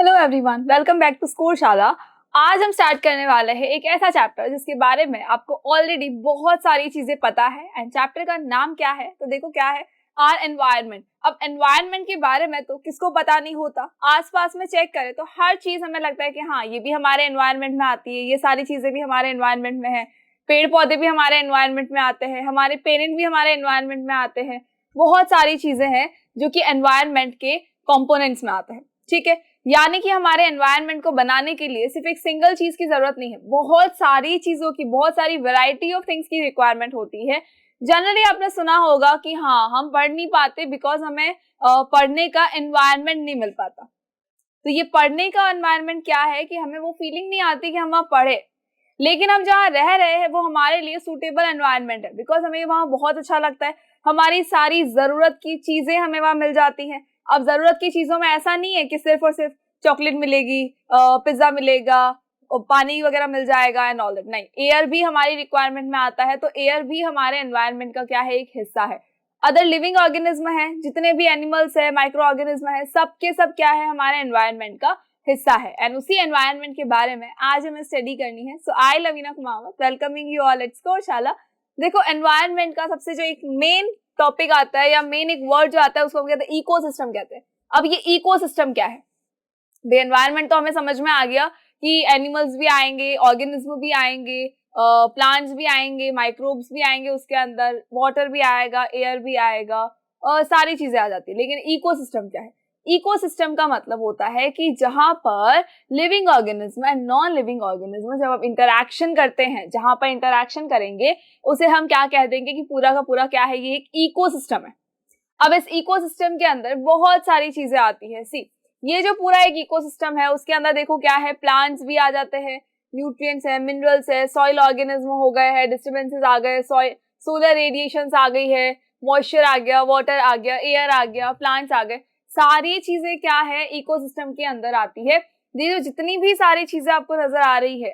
Hello everyone, welcome back to Score Shala. आज हम start करने वाले हैं एक ऐसा चैप्टर जिसके बारे में आपको ऑलरेडी बहुत सारी चीजें पता है। एंड चैप्टर का नाम क्या है तो देखो क्या है, आर एनवायरनमेंट। अब एनवायरनमेंट के बारे में तो किसको पता नहीं होता। आसपास में चेक करें तो हर चीज हमें लगता है कि हाँ ये भी हमारे एनवायरनमेंट में आती है, ये सारी चीजें भी हमारे एनवायरनमेंट में है, पेड़ पौधे भी हमारे एनवायरनमेंट में आते हैं, हमारे पेरेंट भी हमारे एनवायरनमेंट में आते हैं। बहुत सारी चीजें हैं जो कि एनवायरनमेंट के कॉम्पोनेंट्स में आते हैं। ठीक है, यानी कि हमारे एनवायरनमेंट को बनाने के लिए सिर्फ एक सिंगल चीज की जरूरत नहीं है, बहुत सारी चीजों की, बहुत सारी वैरायटी ऑफ थिंग्स की रिक्वायरमेंट होती है। जनरली आपने सुना होगा कि हाँ हम पढ़ नहीं पाते बिकॉज हमें पढ़ने का एनवायरनमेंट नहीं मिल पाता। तो ये पढ़ने का एनवायरनमेंट क्या है कि हमें वो फीलिंग नहीं आती कि हम वहाँ पढ़े, लेकिन हम जहाँ रह रहे हैं वो हमारे लिए सूटेबल एनवायरनमेंट है बिकॉज हमें वहाँ बहुत अच्छा लगता है। हमारी सारी जरूरत की चीजें हमें वहाँ मिल जाती हैं। अब जरूरत की चीजों में ऐसा नहीं है कि सिर्फ और सिर्फ चॉकलेट मिलेगी, पिज्जा मिलेगा, पानी वगैरह मिल जाएगा एंड ऑल दैट। नहीं, एयर भी हमारी रिक्वायरमेंट में आता है। तो एयर भी हमारे एनवायरनमेंट का क्या है, एक हिस्सा है। अदर लिविंग ऑर्गेनिज्म है, जितने भी एनिमल्स है, माइक्रो ऑर्गेनिज्म है, सब के सब क्या है, हमारे एनवायरनमेंट का हिस्सा है। एंड उसी एनवायरनमेंट के बारे में आज हमें स्टडी करनी है। So I Lavina Kumawat welcoming you all at score शाला। देखो एनवायरनमेंट का सबसे जो एक मेन टॉपिक आता है या मेन एक वर्ड जो आता है उसको हम कहते हैं इकोसिस्टम कहते हैं। अब ये इकोसिस्टम क्या है? एनवायरनमेंट तो हमें समझ में आ गया कि एनिमल्स भी आएंगे, ऑर्गेनिज्म भी आएंगे, प्लांट्स भी आएंगे, माइक्रोब्स भी आएंगे, उसके अंदर वाटर भी आएगा, एयर भी आएगा, सारी चीजें आ जाती है। लेकिन इकोसिस्टम क्या है? इकोसिस्टम का मतलब होता है कि जहां पर living organism and non living organism जब आप इंटरैक्शन करते हैं, जहां पर इंटरैक्शन करेंगे उसे हम क्या कह देंगे कि पूरा का पूरा क्या है, ये एक इकोसिस्टम है। अब इस इकोसिस्टम के अंदर बहुत सारी चीजें आती है। सी, ये जो पूरा एक इकोसिस्टम है उसके अंदर देखो क्या है, प्लांट्स भी आ जाते हैं, न्यूट्रिएंट्स है, मिनरल्स है, सॉइल ऑर्गेनिज्म हो गए हैं, डिस्टर्बेंसेस आ गए, सोलर रेडिएशंस आ गई है, मॉइस्चर आ गया, वाटर आ गया, एयर आ गया, प्लांट्स आ गए। सारी चीजें क्या है, इकोसिस्टम के अंदर आती है। ये जो जितनी भी सारी चीजें आपको नजर आ रही है,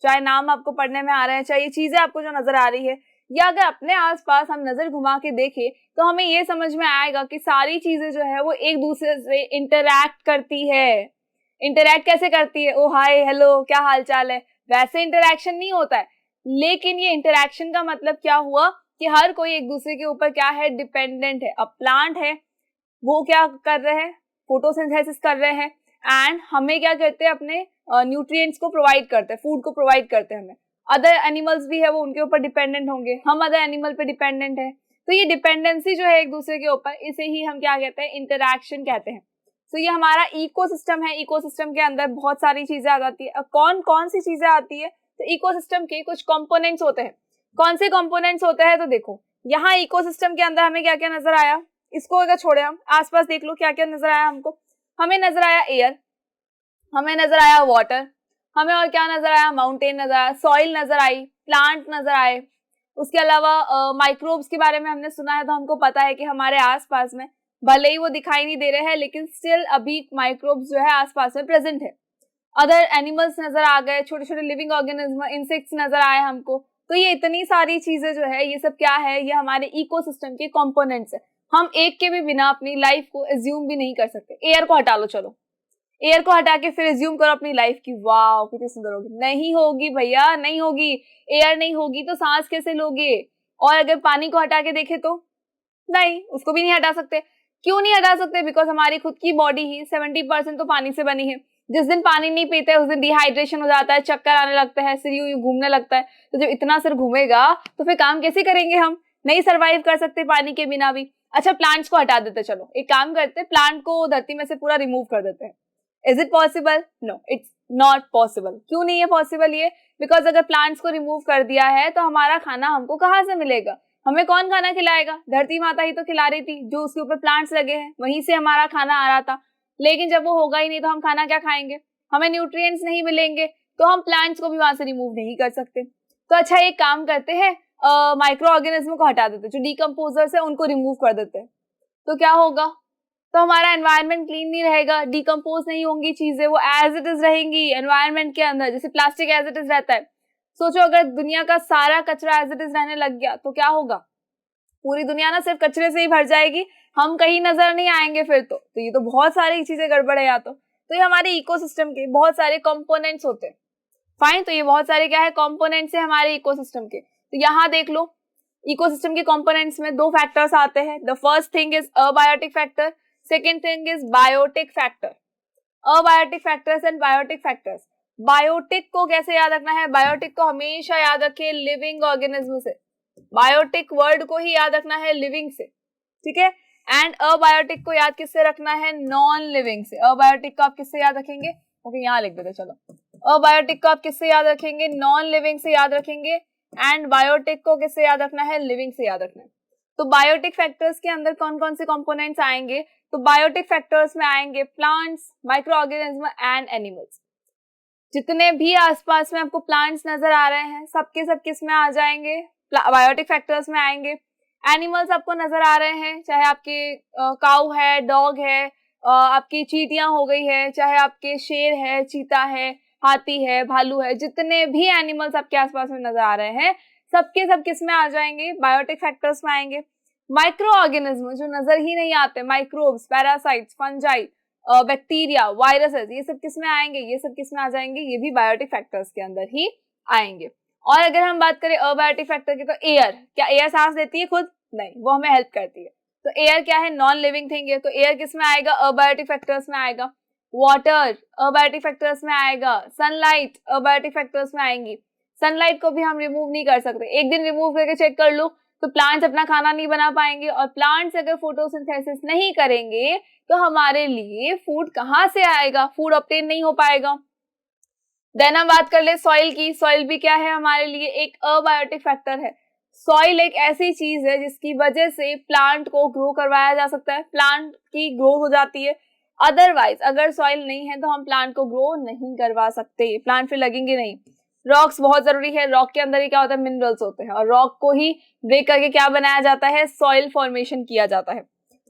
चाहे नाम आपको पढ़ने में आ रहे हैं, चाहे ये चीजें आपको जो नजर आ रही है, या अगर अपने आसपास हम नजर घुमा के देखें तो हमें ये समझ में आएगा कि सारी चीजें जो है वो एक दूसरे से इंटरैक्ट करती है। इंटरैक्ट कैसे करती है? ओ हाय हेलो क्या हाल चाल है, वैसे इंटरैक्शन नहीं होता है। लेकिन ये इंटरैक्शन का मतलब क्या हुआ कि हर कोई एक दूसरे के ऊपर क्या है, डिपेंडेंट है। अब प्लांट है, वो क्या कर रहे हैं, फोटोसिंथेसिस कर रहे हैं एंड हमें क्या करते हैं, अपने न्यूट्रिएंट्स को प्रोवाइड करते हैं, फूड को प्रोवाइड करते हैं हमें। अदर एनिमल्स भी है, वो उनके ऊपर डिपेंडेंट होंगे, हम अदर एनिमल पे डिपेंडेंट है। तो ये डिपेंडेंसी जो है एक दूसरे के ऊपर, इसे ही हम क्या कहते हैं, इंटरैक्शन कहते हैं। तो ये हमारा इकोसिस्टम है। इकोसिस्टम के अंदर बहुत सारी चीजें आ जाती है। कौन कौन सी चीजें आती है? तो इकोसिस्टम के कुछ कंपोनेंट्स होते हैं। कौन से कंपोनेंट्स होते हैं? तो देखो यहाँ इकोसिस्टम के अंदर हमें क्या क्या नजर आया, इसको अगर छोड़े हम आसपास देख लो क्या क्या नजर आया हमको। हमें नजर आया एयर, हमें नजर आया वाटर, हमें और क्या नजर आया, माउंटेन नजर आया, सॉइल नजर आई, प्लांट नजर आए। उसके अलावा माइक्रोब्स के बारे में हमने सुना है, तो हमको पता है कि हमारे आसपास में भले ही वो दिखाई नहीं दे रहे हैं लेकिन स्टिल अभी माइक्रोब्स जो है आसपास में प्रेजेंट है। अदर एनिमल्स नजर आ गए, छोटे छोटे लिविंग ऑर्गेनिज्म, इंसेक्ट्स नजर आए हमको। तो ये इतनी सारी चीजें जो है, ये सब क्या है, ये हमारे इकोसिस्टम के कंपोनेंट्स है। हम एक के भी बिना अपनी लाइफ को एज्यूम भी नहीं कर सकते। एयर को हटा लो, चलो एयर को हटा के फिर एज्यूम करो अपनी लाइफ की, वाह कितनी सुंदर होगी। नहीं होगी भैया, नहीं होगी। एयर नहीं होगी तो सांस कैसे लोगे? और अगर पानी को हटा के देखे तो नहीं, उसको भी नहीं हटा सकते। क्यों नहीं हटा सकते? बिकॉज हमारी खुद की बॉडी ही 70% तो पानी से बनी है। जिस दिन पानी नहीं पीते उस दिन डिहाइड्रेशन हो जाता है, चक्कर आने लगता है, सिर यूं घूमने लगता है। तो जब इतना सिर घूमेगा तो फिर काम कैसे करेंगे? हम नहीं सरवाइव कर सकते पानी के बिना भी। अच्छा प्लांट्स को हटा देते, चलो एक काम करते, प्लांट को धरती में से पूरा रिमूव कर देते हैं। Is it possible? No, it's not possible. क्यों नहीं है पॉसिबल ये? बिकॉज अगर प्लांट्स को रिमूव कर दिया है तो हमारा खाना हमको कहाँ से मिलेगा? हमें कौन खाना खिलाएगा? धरती माता ही तो खिला रही थी, जो उसके ऊपर प्लांट्स लगे हैं वहीं से हमारा खाना आ रहा था। लेकिन जब वो होगा ही नहीं तो हम खाना क्या खाएंगे? हमें न्यूट्रिएंट्स नहीं मिलेंगे, तो हम प्लांट्स को भी वहां से रिमूव नहीं कर सकते। तो अच्छा एक काम करते हैं, माइक्रो ऑर्गेनिज्म को हटा देते, जो डिकम्पोजर्स है उनको रिमूव कर देते हैं। तो क्या होगा? तो हमारा एनवायरनमेंट क्लीन नहीं रहेगा, डिकम्पोज नहीं होंगी चीजें, वो एज इट इज रहेंगी एनवायरनमेंट के अंदर। जैसे प्लास्टिक एज इट इज रहता है, सोचो अगर दुनिया का सारा कचरा एज इट इज रहने लग गया तो क्या होगा? पूरी दुनिया ना सिर्फ कचरे से ही भर जाएगी, हम कहीं नजर नहीं आएंगे फिर तो ये तो बहुत सारी चीजें गड़बड़ है। या तो तो ये हमारे इकोसिस्टम के बहुत सारे कंपोनेंट्स होते हैं। फाइन, तो ये बहुत सारे क्या है कंपोनेंट्स है हमारे इकोसिस्टम के। तो यहाँ देख लो इकोसिस्टम के कंपोनेंट्स में दो फैक्टर्स आते हैं। The first thing is abiotic factor, second thing is biotic factor. Abiotic factors and biotic factors. Biotic को कैसे याद रखना है, बायोटिक को हमेशा याद रखिए लिविंग ऑर्गेनिज्म से, बायोटिक वर्ड को ही याद रखना है लिविंग से, ठीक है। एंड अबायोटिक को याद किससे रखना है, नॉन लिविंग से। अबायोटिक को आप किससे याद रखेंगे, ओके यहाँ लिख देते चलो। अबायोटिक को आप किससे याद रखेंगे, नॉन लिविंग से याद रखेंगे। एंड बायोटिक को किससे याद रखना है, लिविंग से याद रखना है। तो बायोटिक फैक्टर्स के अंदर कौन कौन से कंपोनेंट्स आएंगे, तो बायोटिक फैक्टर्स में आएंगे plants, micro organism and animals. जितने भी आसपास में आपको प्लांट्स नजर आ रहे हैं सबके सब किस में आ जाएंगे, बायोटिक फैक्टर्स में आएंगे। एनिमल्स आपको नजर आ रहे हैं, चाहे आपके काऊ है, डॉग है, आपकी चींटियां हो गई है, चाहे आपके शेर है, चीता है, हाथी है, भालू है, जितने भी एनिमल्स आपके आसपास में नजर आ रहे हैं सबके सब किस में आ जाएंगे, बायोटिक फैक्टर्स में आएंगे। माइक्रो ऑर्गेनिज्म जो नजर ही नहीं आते, microbes, parasites, fungi, bacteria, viruses, ये सब किस में आएंगे, ये सब किस में आ जाएंगे, ये भी बायोटिक फैक्टर्स के अंदर ही आएंगे। और अगर हम बात करें अबायोटिक फैक्टर की, तो एयर, क्या एयर सांस लेती है खुद, नहीं, वो हमें हेल्प करती है। तो एयर क्या है, नॉन लिविंग थिंग है, तो एयर किस में आएगा, अबायोटिक फैक्टर्स में आएगा। वाटर अबायोटिक फैक्टर्स में आएगा। सनलाइट अबायोटिक फैक्टर्स में आएंगी। सनलाइट को भी हम रिमूव नहीं कर सकते, एक दिन रिमूव करके चेक कर लो तो प्लांट्स अपना खाना नहीं बना पाएंगे, और प्लांट्स अगर फोटोसिंथेसिस नहीं करेंगे तो हमारे लिए फूड कहाँ से आएगा, फूड ऑब्टेन नहीं हो पाएगा। देन हम बात कर ले सॉइल की। सॉइल भी क्या है हमारे लिए, एक अबायोटिक फैक्टर है। सॉइल एक ऐसी चीज है जिसकी वजह से प्लांट को ग्रो करवाया जा सकता है, प्लांट की ग्रोथ हो जाती है। अदरवाइज अगर सॉइल नहीं है तो हम प्लांट को ग्रो नहीं करवा सकते, प्लांट फिर लगेंगे नहीं। रॉक्स बहुत जरूरी है, रॉक के अंदर ही क्या होता है, मिनरल्स होते हैं, और रॉक को ही ब्रेक करके क्या बनाया जाता है, सॉइल फॉर्मेशन किया जाता है।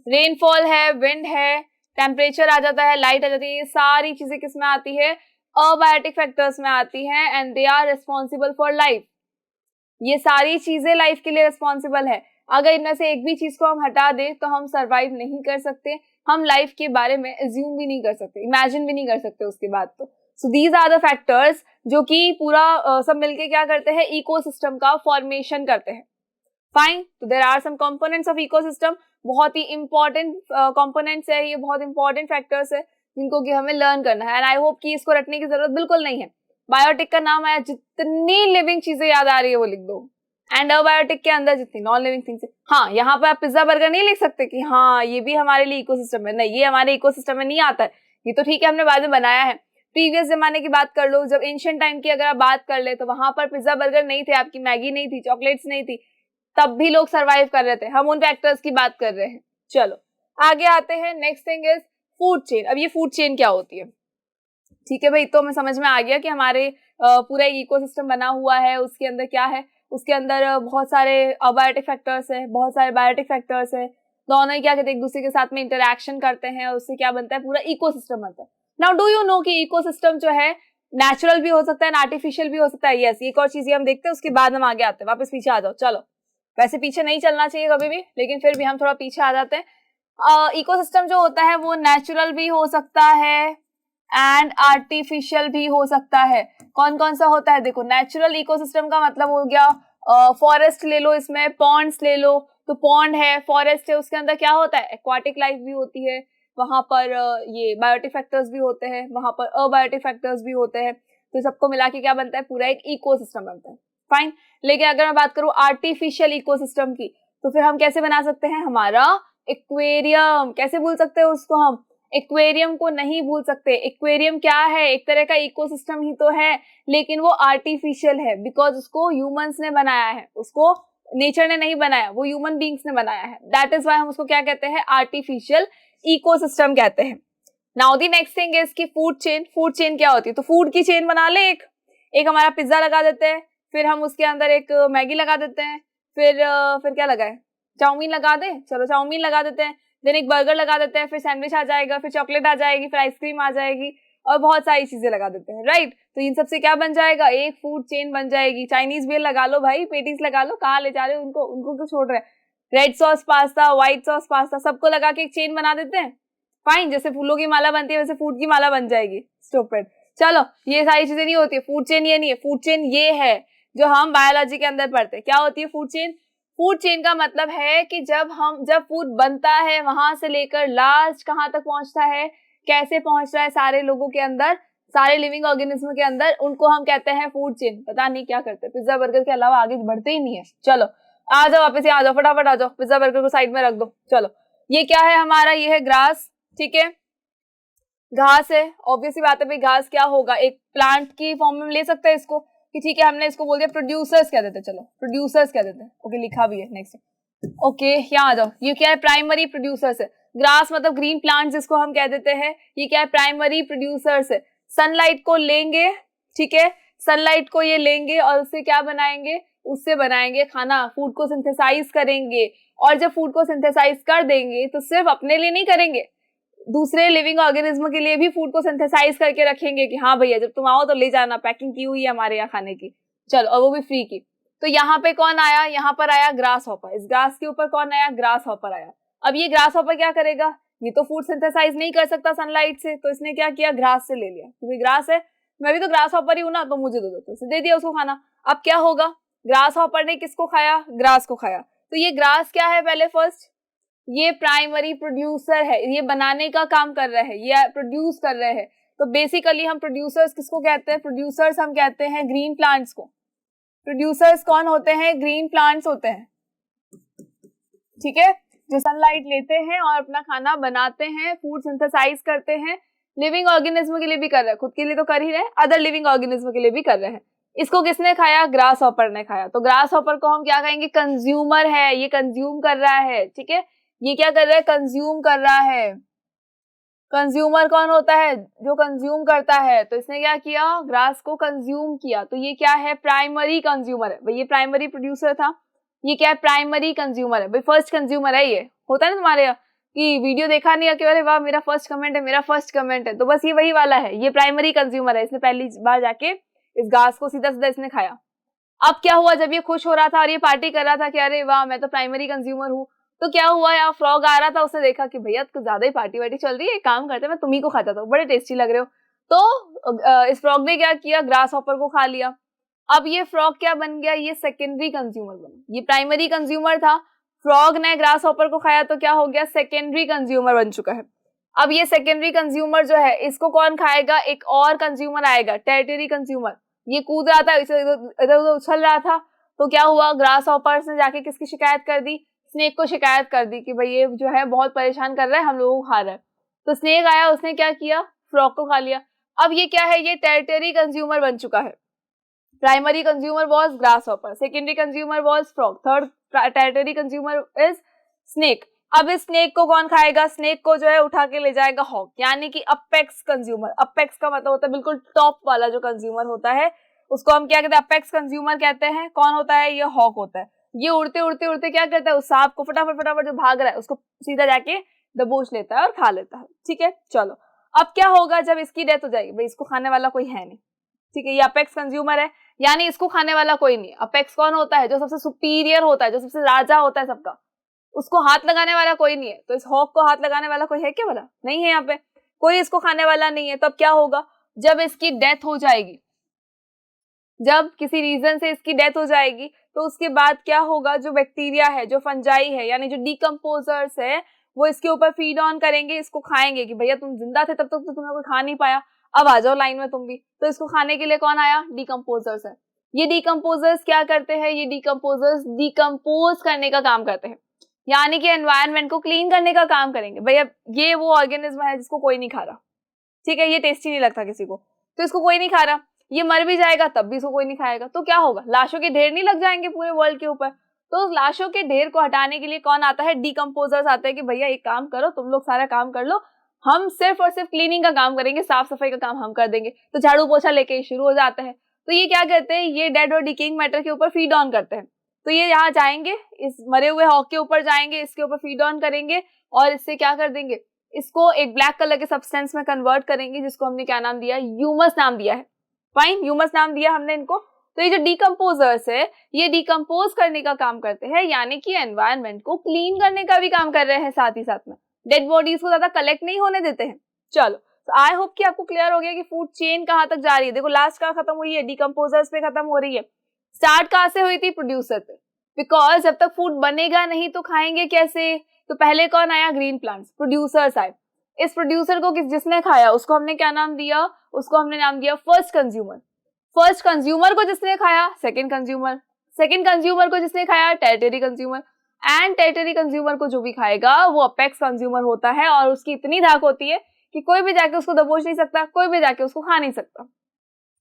रेनफॉल है, विंड है, टेम्परेचर आ जाता है, लाइट आ जाती है, ये सारी चीजें किस में आती है, अबायोटिक फैक्टर्स में आती हैं। And they are responsible for life, ये सारी चीजें लाइफ के लिए रिस्पॉन्सिबल है। अगर इनमें से एक भी चीज को हम हटा दें तो हम सरवाइव नहीं कर सकते, हम लाइफ के बारे में एज्यूम भी नहीं कर सकते, इमेजिन भी नहीं कर सकते उसके बाद। तो so these are the factors जो कि पूरा सब मिलके क्या करते हैं, इकोसिस्टम का फॉर्मेशन करते हैं। फाइन, तो there are some components of ecosystem, बहुत ही इंपॉर्टेंट कंपोनेंट्स है ये, बहुत इंपॉर्टेंट फैक्टर्स है जिनको कि हमें लर्न करना है। एंड आई होप कि इसको रटने की जरूरत बिल्कुल नहीं है। बायोटिक का नाम आया, जितनी लिविंग चीजें याद आ रही है वो लिख दो। एंड अबायोटिक के अंदर जितनी नॉन लिविंग थिंग्स है, हाँ यहाँ पे आप पिज्जा बर्गर नहीं लिख सकते कि हाँ ये भी हमारे लिए इकोसिस्टम है, नहीं ये हमारे इकोसिस्टम में नहीं आता है, ये तो ठीक है हमने बाद में बनाया है। प्रीवियस जमाने की बात कर लो, जब एंशिएंट टाइम की अगर आप बात कर ले तो वहां पर पिज्जा बर्गर नहीं थे, आपकी मैगी नहीं थी, चॉकलेट्स नहीं थी, तब भी लोग सरवाइव कर रहे थे। हम उन फैक्टर्स की बात कर रहे हैं। चलो आगे आते हैं, next thing is food chain. अब ये फूड चेन क्या होती है, ठीक है भाई, तो हमें समझ में आ गया कि हमारे पूरा इकोसिस्टम बना हुआ है, उसके अंदर क्या है, उसके अंदर बहुत सारे अबायोटिक फैक्टर्स है, बहुत सारे बायोटिक फैक्टर्स है, दोनों ही क्या कहते हैं एक दूसरे के साथ में इंटरेक्शन करते हैं, उससे क्या बनता है, पूरा इकोसिस्टम बनता है। नाउ डू यू नो कि इकोसिस्टम जो है नेचुरल भी हो सकता है, आर्टिफिशियल भी हो सकता है। यस, एक और चीज हम देखते हैं, उसके बाद हम आगे आते हैं। वापस पीछे आ जाओ, चलो वैसे पीछे नहीं चलना चाहिए कभी भी, लेकिन फिर भी हम थोड़ा पीछे आ जाते हैं। इकोसिस्टम जो होता है वो नेचुरल भी हो सकता है एंड आर्टिफिशियल भी हो सकता है। कौन कौन सा होता है, देखो नेचुरल इकोसिस्टम का मतलब हो गया फॉरेस्ट ले लो, इसमें पॉन्ड्स ले लो, तो पॉन्ड है, फॉरेस्ट है, उसके अंदर क्या होता है, एक्वाटिक लाइफ भी होती है, वहां पर ये बायोटिक फैक्टर्स भी होते हैं, वहां पर अबायोटिक फैक्टर्स भी होते हैं, तो सबको मिला के क्या बनता है, पूरा एक इकोसिस्टम बनता है। फाइन, लेकिन अगर मैं बात करूं आर्टिफिशियल इकोसिस्टम की, तो फिर हम कैसे बना सकते हैं, हमारा एक्वेरियम, कैसे भूल सकते हैं उसको, हम एक्वेरियम को नहीं भूल सकते। एक्वेरियम क्या है, एक तरह का इकोसिस्टम ही तो है, लेकिन वो आर्टिफिशियल है बिकॉज उसको ह्यूमंस ने बनाया है, उसको नेचर ने नहीं बनाया, वो ह्यूमन बींग्स ने बनाया है। दैट इज वाई हम उसको क्या कहते हैं, आर्टिफिशियल इकोसिस्टम कहते हैं। Now the next thing is कि फूड चेन। फूड चेन क्या होती है, तो फूड की चेन बना ले, एक हमारा पिज्जा लगा देते हैं, फिर हम उसके अंदर एक मैगी लगा देते हैं, फिर क्या लगाए, चाउमीन लगा दे, चलो चाउमीन लगा देते हैं, देन एक बर्गर लगा देते हैं, फिर सैंडविच आ जाएगा, फिर चॉकलेट आ जाएगी, फिर आइसक्रीम आ जाएगी, और बहुत सारी चीजें लगा देते हैं, राइट। तो इन सबसे क्या बन जाएगा, एक फूड चेन बन जाएगी। चाइनीज भेल लगा लो भाई, पेटीज लगा लो, कहाँ ले जा रहे हो उनको, उनको क्यों छोड़ रहे हैं। Red sauce pasta, white sauce pasta, सबको लगा के एक चेन बना देते हैं, फाइन, जैसे फूलों की माला बनती है वैसे फूड की माला बन जाएगी, स्टूपिड। चलो ये सारी चीजें नहीं होती है। फूड चेन ये नहीं है, फूड चेन ये है जो हम बायोलॉजी के अंदर पढ़ते हैं। क्या होती है फूड चेन? फूड चेन का मतलब है कि जब फूड बनता है वहां से लेकर लास्ट कहाँ तक पहुंचता है, कैसे पहुंच रहा है सारे लोगों के अंदर, सारे लिविंग ऑर्गेनिज्म के अंदर, उनको हम कहते हैं फूड चेन। पता नहीं क्या करते, पिज्जा बर्गर के अलावा आगे बढ़ते ही नहीं है। चलो आ जाओ वापस, आ जाओ फटाफट आ जाओ, पिज्जा बर्गर को साइड में रख दो। चलो ये क्या है हमारा, ये है ग्रास, ठीक है, घास है। ऑब्वियसली बात है भाई, घास क्या होगा, एक प्लांट की फॉर्म में ले सकते हैं इसको कि ठीक है, हमने इसको बोल दिया प्रोड्यूसर्स कह देते, चलो प्रोड्यूसर्स कह देते, ओके लिखा भी है। नेक्स्ट ओके यहाँ आ जाओ, ये क्या है, प्राइमरी प्रोड्यूसर्स है। ग्रास मतलब ग्रीन प्लांट जिसको हम कह देते हैं, ये क्या है, प्राइमरी प्रोड्यूसर्स है। सनलाइट को लेंगे, ठीक है, सनलाइट को ये लेंगे और उससे क्या बनाएंगे, उससे बनाएंगे खाना, फूड को सिंथेसाइज करेंगे। और जब फूड को सिंथेसाइज कर देंगे तो सिर्फ अपने लिए नहीं करेंगे, दूसरे लिविंग ऑर्गेनिज्म के लिए भी फूड को सिंथेसाइज करके रखेंगे कि हाँ भैया जब तुम आओ तो ले जाना, पैकिंग की हुई है हमारे यहाँ खाने की, चलो, और वो भी फ्री की। तो यहाँ पे कौन आया, यहाँ पर आया ग्रास हॉपर। इस ग्रास के ऊपर कौन आया, ग्रास हॉपर आया। अब ये ग्रास हॉपर क्या करेगा, ये तो फूड सिंथेसाइज नहीं कर सकता सनलाइट से, तो इसने क्या किया, ग्रास से ले लिया, क्योंकि ग्रास है, मैं भी तो ग्रास हॉपर ही हूं ना, तो मुझे दे दो, तो दे दिया उसको खाना। अब क्या होगा, ग्रास हॉपर ने किसको खाया, ग्रास को खाया। तो ये ग्रास क्या है, पहले फर्स्ट ये प्राइमरी प्रोड्यूसर है, ये बनाने का काम कर रहे हैं, ये प्रोड्यूस कर रहे हैं। तो बेसिकली हम प्रोड्यूसर्स किसको कहते हैं, प्रोड्यूसर्स हम कहते हैं ग्रीन प्लांट्स को। प्रोड्यूसर्स कौन होते हैं, ग्रीन प्लांट्स होते हैं, ठीक है, जो सनलाइट लेते हैं और अपना खाना बनाते हैं, फूड सिंथेसाइज करते हैं। लिविंग ऑर्गेनिज्म के लिए भी कर रहे हैं, खुद के लिए तो कर ही रहे हैं, अदर लिविंग ऑर्गेनिज्म के लिए भी कर रहे हैं। इसको किसने खाया, ग्रास हॉपर ने खाया। तो ग्रास हॉपर को हम क्या कहेंगे, कंज्यूमर है, ये कंज्यूम कर रहा है, ठीक है, ये क्या कर रहा है, कंज्यूम कर रहा है। कंज्यूमर कौन होता है, जो कंज्यूम करता है। तो इसने क्या किया, ग्रास को कंज्यूम किया, तो ये क्या है, प्राइमरी कंज्यूमर है भाई, ये प्राइमरी प्रोड्यूसर था, ये क्या है, प्राइमरी कंज्यूमर है भाई, फर्स्ट कंज्यूमर है। ये होता है ना तुम्हारे यहाँ कि वीडियो देखा नहीं है कि अरे वाह मेरा फर्स्ट कमेंट है, मेरा फर्स्ट कमेंट है, तो बस ये वही वाला है, ये प्राइमरी कंज्यूमर है। इसने पहली बार जाके इस घास को सीधा सीधा इसने खाया। अब क्या हुआ, जब ये खुश हो रहा था और ये पार्टी कर रहा था कि अरे वाह मैं तो प्राइमरी कंज्यूमर हूँ, तो क्या हुआ, यहाँ फ्रॉग आ रहा था, उसने देखा कि भैया कुछ ज्यादा ही पार्टी वार्टी चल रही है, एक काम करते मैं तुम्ही को खा जाता हूँ, बड़े टेस्टी लग रहे हो। तो इस फ्रॉग ने क्या किया, ग्रास हॉपर को खा लिया। अब ये फ्रॉग क्या बन गया, ये सेकेंडरी कंज्यूमर बना। ये प्राइमरी कंज्यूमर था, फ्रॉग ने ग्रास हॉपर को खाया तो क्या हो गया, सेकेंडरी कंज्यूमर बन चुका है। अब ये सेकेंडरी कंज्यूमर जो है इसको कौन खाएगा, एक और कंज्यूमर आएगा, टेरिटरी कंज्यूमर। ये कूद रहा था, इधर उधर उछल रहा था, तो क्या हुआ, ग्रास हॉपर्स ने जाके किसकी शिकायत कर दी, स्नेक को शिकायत कर दी कि भाई ये जो है बहुत परेशान कर रहा है, हम लोगों को खा रहा है। तो स्नेक आया, उसने क्या किया, फ्रॉग को खा लिया। अब ये क्या है, ये टेरिटरी कंज्यूमर बन चुका है। Primary consumer was grass hopper, secondary consumer was frog, third territory consumer is snake. अब इस स्नेक को कौन खाएगा, स्नेक को जो है उठा के ले जाएगा हॉक, यानी कि अपेक्स कंज्यूमर। अपेक्स का मतलब होता है बिल्कुल टॉप वाला जो कंज्यूमर होता है, उसको हम क्या कहते हैं, अपेक्स कंज्यूमर कहते हैं। कौन होता है, ये हॉक होता है। ये उड़ते उड़ते उड़ते क्या करता है, उस सांप को फटाफट फटाफट जो भाग रहा है उसको सीधा जाके दबोच लेता है और खा लेता है, ठीक है। चलो अब क्या होगा, जब इसकी डेथ हो जाएगी, भाई इसको खाने वाला कोई है नहीं, ठीक है, ये अपेक्स कंज्यूमर है, यानी इसको खाने वाला कोई नहीं। अपेक्स कौन होता है, जो सबसे सुपीरियर होता है, जो सबसे राजा होता है सबका, उसको हाथ लगाने वाला कोई नहीं है। तो इस हॉक को हाथ लगाने वाला कोई है क्या, वाला नहीं है, यहाँ पे कोई इसको खाने वाला नहीं है। तो अब क्या होगा, जब इसकी डेथ हो जाएगी, जब किसी रीजन से इसकी डेथ हो जाएगी, तो उसके बाद क्या होगा, जो बैक्टीरिया है, जो फंजाई है, यानी जो डिकम्पोजर्स है, वो इसके ऊपर फीड ऑन करेंगे, इसको खाएंगे कि भैया तुम जिंदा थे तब तक तो तुम्हें कोई खा नहीं पाया, अब आ जाओ लाइन में तुम भी। तो इसको खाने के लिए कौन आया, डिकम्पोजर्स है। ये डिकम्पोजर्स क्या करते हैं, ये डिकम्पोजर्स डिकम्पोज करने का काम करते हैं, यानी कि एनवायरनमेंट को क्लीन करने का काम करेंगे। भैया ये वो ऑर्गेनिज्म है जिसको कोई नहीं खा रहा, ठीक है, ये टेस्टी नहीं लगता किसी को, तो इसको कोई नहीं खा रहा, ये मर भी जाएगा तब भी इसको कोई नहीं खाएगा। तो क्या होगा, लाशों के ढेर नहीं लग जाएंगे पूरे वर्ल्ड के ऊपर। तो उस लाशों के ढेर को हटाने के लिए कौन आता है, डिकम्पोजर्स आते हैं कि भैया एक काम करो, तुम लोग सारा काम कर लो, हम सिर्फ और सिर्फ क्लीनिंग का काम करेंगे, साफ सफाई का काम हम कर देंगे। तो झाड़ू पोछा लेके ही शुरू हो जाते हैं। तो ये क्या करते हैं, ये डेड और डिकेइंग मैटर के ऊपर फीड ऑन करते हैं। तो ये यहाँ जाएंगे, इस मरे हुए हॉक के ऊपर जाएंगे, इसके ऊपर फीड ऑन करेंगे और इससे क्या कर देंगे, इसको एक ब्लैक कलर के सब्सटेंस में कन्वर्ट करेंगे, जिसको हमने क्या नाम दिया, ह्यूमस नाम दिया है। फाइन, ह्यूमस नाम दिया हमने इनको। तो ये जो डिकम्पोजर्स है, ये डिकम्पोज करने का काम करते हैं, यानी कि एनवायरनमेंट को क्लीन करने का भी काम कर रहे हैं साथ ही साथ में। डेड बॉडीज को ज्यादा कलेक्ट नहीं होने देते हैं। चलो, तो आई होप कि आपको क्लियर हो गया कि फूड चेन कहाँ तक जा रही है। देखो लास्ट कहाँ खत्म हुई है, डिकम्पोजर्स पे खत्म हो रही है। स्टार्ट कहाँ से हुई थी, प्रोड्यूसर पे, बिकॉज जब तक फूड बनेगा नहीं तो खाएंगे कैसे। तो पहले कौन आया, ग्रीन प्लांट्स, प्रोड्यूसर्स आए। इस प्रोड्यूसर को जिसने खाया उसको हमने क्या नाम दिया, उसको हमने नाम दिया फर्स्ट कंज्यूमर। फर्स्ट कंज्यूमर को जिसने खाया सेकंड कंज्यूमर, सेकंड कंज्यूमर को जिसने खाया territory consumer, and territory consumer को जो भी खाएगा वो अपेक्स कंज्यूमर होता है। और उसकी इतनी धाक होती है कि कोई भी जाके उसको दबोच नहीं सकता, कोई भी जाके उसको खा नहीं सकता।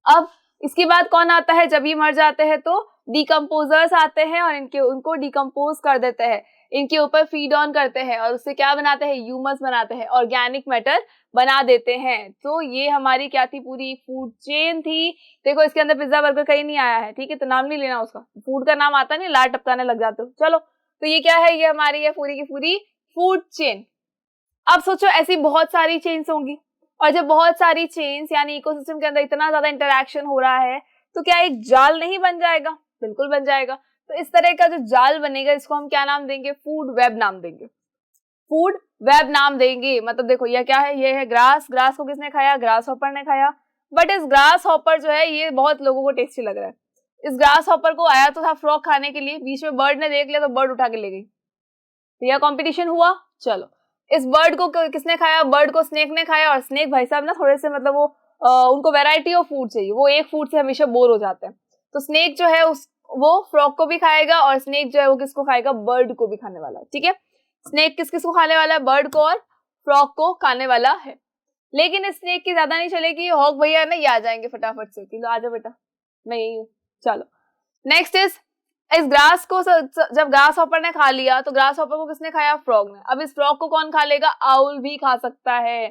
अब इसके बाद कौन आता है, जब ये मर जाते हैं तो डिकम्पोजर्स आते हैं और उनको डिकम्पोज कर देते हैं, इनके ऊपर फीड ऑन करते हैं और उससे क्या बनाते हैं, ह्यूमस बनाते हैं, ऑर्गेनिक मैटर बना देते हैं। तो ये हमारी क्या थी, पूरी फूड चेन थी। देखो इसके अंदर पिज्जा बर्गर कहीं नहीं आया है, ठीक है, तो नाम नहीं लेना उसका, फूड का नाम आता नहीं, लार टपकाने लग जाते हो। चलो, तो ये क्या है, ये हमारी है पूरी की पूरी फूड चेन। अब सोचो ऐसी बहुत सारी चेन्स होंगी, और जब बहुत सारी चेन्स यानी इकोसिस्टम के अंदर इतना ज्यादा इंटरैक्शन हो रहा है तो क्या एक जाल नहीं बन जाएगा, बिल्कुल बन जाएगा। तो इस तरह का जो जाल बनेगा इसको हम क्या नाम देंगे, फूड वेब नाम देंगे, फूड वेब नाम देंगे। मतलब देखो यह क्या है, ये है ग्रास, ग्रास को किसने खाया, ग्रास हॉपर ने खाया। बट इस ग्रास हॉपर जो है ये बहुत लोगों को टेस्टी लग रहा है। इस ग्रास हॉपर को आया तो था फ्रॉग खाने के लिए, बीच में बर्ड ने देख लिया तो बर्ड उठा के ले गई, तो यह कॉम्पिटिशन हुआ। चलो, इस बर्ड को किसने खाया, बर्ड को स्नेक ने खाया। और स्नेक भाई साहब ना थोड़े से मतलब वो उनको वैरायटी ऑफ फूड चाहिए, वो एक फूड से हमेशा बोर हो जाते हैं। तो स्नेक जो है वो फ्रॉग को भी खाएगा, और स्नेक जो है वो किसको खाएगा, बर्ड को भी खाने वाला है। ठीक है, स्नेक किसको खाने वाला है, बर्ड को और फ्रॉग को खाने वाला है। लेकिन स्नेक की ज्यादा नहीं चलेगी, हॉक भैया ना ये आ जाएंगे फटाफट से, आ जाओ बेटा मैं यही हूँ। चलो, नेक्स्ट इज, इस ग्रास को जब ग्रास हॉपर ने खा लिया तो ग्रास हॉपर को किसने खाया, फ्रॉग ने। अब इस फ्रॉग को कौन खा लेगा, आउल भी खा सकता है।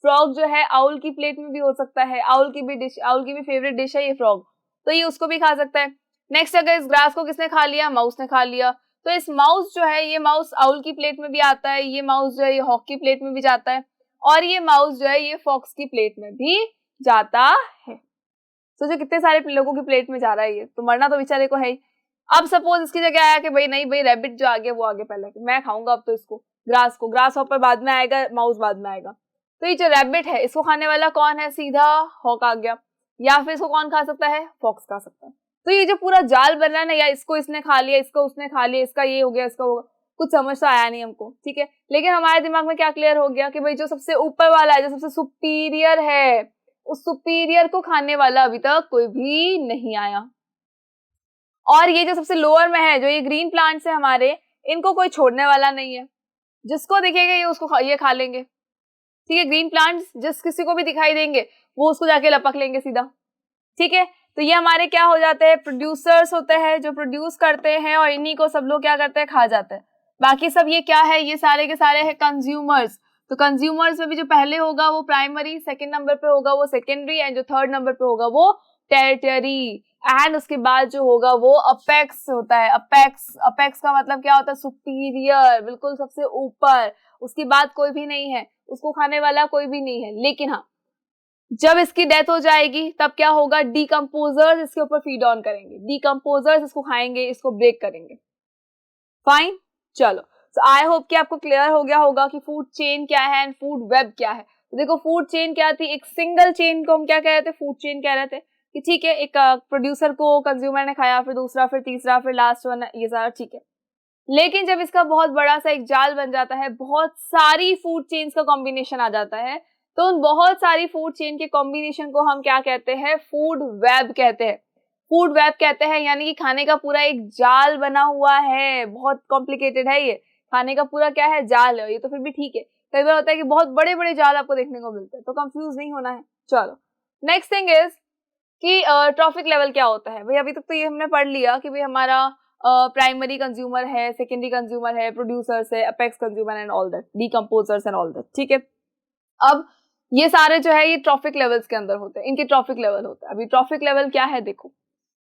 फ्रॉग जो है आउल की प्लेट में भी हो सकता है, आउल की भी फेवरेट डिश है ये फ्रॉग, तो ये उसको भी खा सकता है। नेक्स्ट, अगर इस ग्रास को किसने खा लिया, माउस ने खा लिया, तो इस माउस जो है, ये माउस आउल की प्लेट में भी आता है, ये माउस जो है ये हॉक की प्लेट में भी जाता है, और ये माउस जो है ये फॉक्स की प्लेट में भी जाता है। सोचो कितने सारे लोगों की प्लेट में जा रहा है ये, तो मरना तो बेचारे को है ही। अब सपोज इसकी जगह आया कि भाई नहीं भाई रैबिट जो आ गया वो आगे पहले, मैं खाऊंगा अब तो इसको, ग्रास को, ग्रास हॉपर बाद में आएगा, माउस बाद में आएगा। तो ये जो रैबिट है इसको खाने वाला कौन है, सीधा हॉक आ गया। या फिर इसको कौन खा सकता है, फॉक्स खा सकता है। तो ये जो पूरा जाल बन रहा है ना, या इसको इसने खा लिया, इसको उसने खा लिया, इसका ये हो गया, इसका होगा, कुछ समझ तो आया नहीं हमको, ठीक है। लेकिन हमारे दिमाग में क्या क्लियर हो गया कि भाई जो सबसे ऊपर वाला है, जो सबसे सुपीरियर है, उस सुपीरियर को खाने वाला अभी तक कोई भी नहीं आया। और ये जो सबसे लोअर में है, जो ये ग्रीन प्लांट्स है हमारे, इनको कोई छोड़ने वाला नहीं है, जिसको दिखेगा ये उसको ये खा लेंगे। ठीक है, ग्रीन प्लांट्स जिस किसी को भी दिखाई देंगे वो उसको जाके लपक लेंगे सीधा। ठीक है, तो ये हमारे क्या हो जाते हैं, प्रोड्यूसर्स होते हैं, जो प्रोड्यूस करते हैं, और इन्हीं को सब लोग क्या करते हैं, खा जाते हैं। बाकी सब ये क्या है, ये सारे के सारे है कंज्यूमर्स। तो कंज्यूमर्स में भी जो पहले होगा वो प्राइमरी, सेकंड नंबर पे होगा वो सेकेंडरी, एंड जो थर्ड नंबर पे होगा वो टेरिटरी, एंड उसके बाद जो होगा वो अपेक्स होता है। अपेक्स, अपेक्स का मतलब क्या होता है, सुपीरियर, बिल्कुल सबसे ऊपर, उसके बाद कोई भी नहीं है, उसको खाने वाला कोई भी नहीं है। लेकिन हाँ, जब इसकी डेथ हो जाएगी तब क्या होगा, डिकम्पोजर्स इसके ऊपर फीड ऑन करेंगे, डिकम्पोजर्स इसको खाएंगे, इसको ब्रेक करेंगे। फाइन, चलो, तो आई होप कि आपको क्लियर हो गया होगा कि फूड चेन क्या है एंड फूड वेब क्या है। तो देखो फूड चेन क्या थी, एक सिंगल चेन को हम क्या कह रहे थे, फूड चेन कह रहे थे कि ठीक है, एक प्रोड्यूसर को कंज्यूमर ने खाया, फिर दूसरा, फिर तीसरा, फिर लास्ट वन, ये सारा ठीक है। लेकिन जब इसका बहुत बड़ा सा एक जाल बन जाता है, बहुत सारी फूड चेन्स का कॉम्बिनेशन आ जाता है, तो उन बहुत सारी फूड चेन के कॉम्बिनेशन को हम क्या कहते हैं, फूड वेब कहते हैं। फूड वेब कहते हैं, यानी कि खाने का पूरा एक जाल बना हुआ है, बहुत कॉम्प्लिकेटेड है ये, खाने का पूरा क्या है, जाल है। ये तो फिर भी ठीक है, कई बार होता है कि बहुत बड़े बड़े जाल आपको देखने को मिलते हैं, तो कंफ्यूज नहीं होना है। चलो, नेक्स्ट थिंग इज कि ट्रॉफिक लेवल क्या होता है। भाई अभी तक तो ये हमने पढ़ लिया कि भाई हमारा प्राइमरी कंज्यूमर है, सेकेंडरी कंज्यूमर है, प्रोड्यूसर्स है, apex consumer and all that, decomposers and all that, ठीक है। अब ये सारे जो है ये ट्रॉफिक लेवल्स के अंदर होते हैं, इनके ट्रॉफिक लेवल होता है। अभी ट्रॉफिक लेवल क्या है, देखो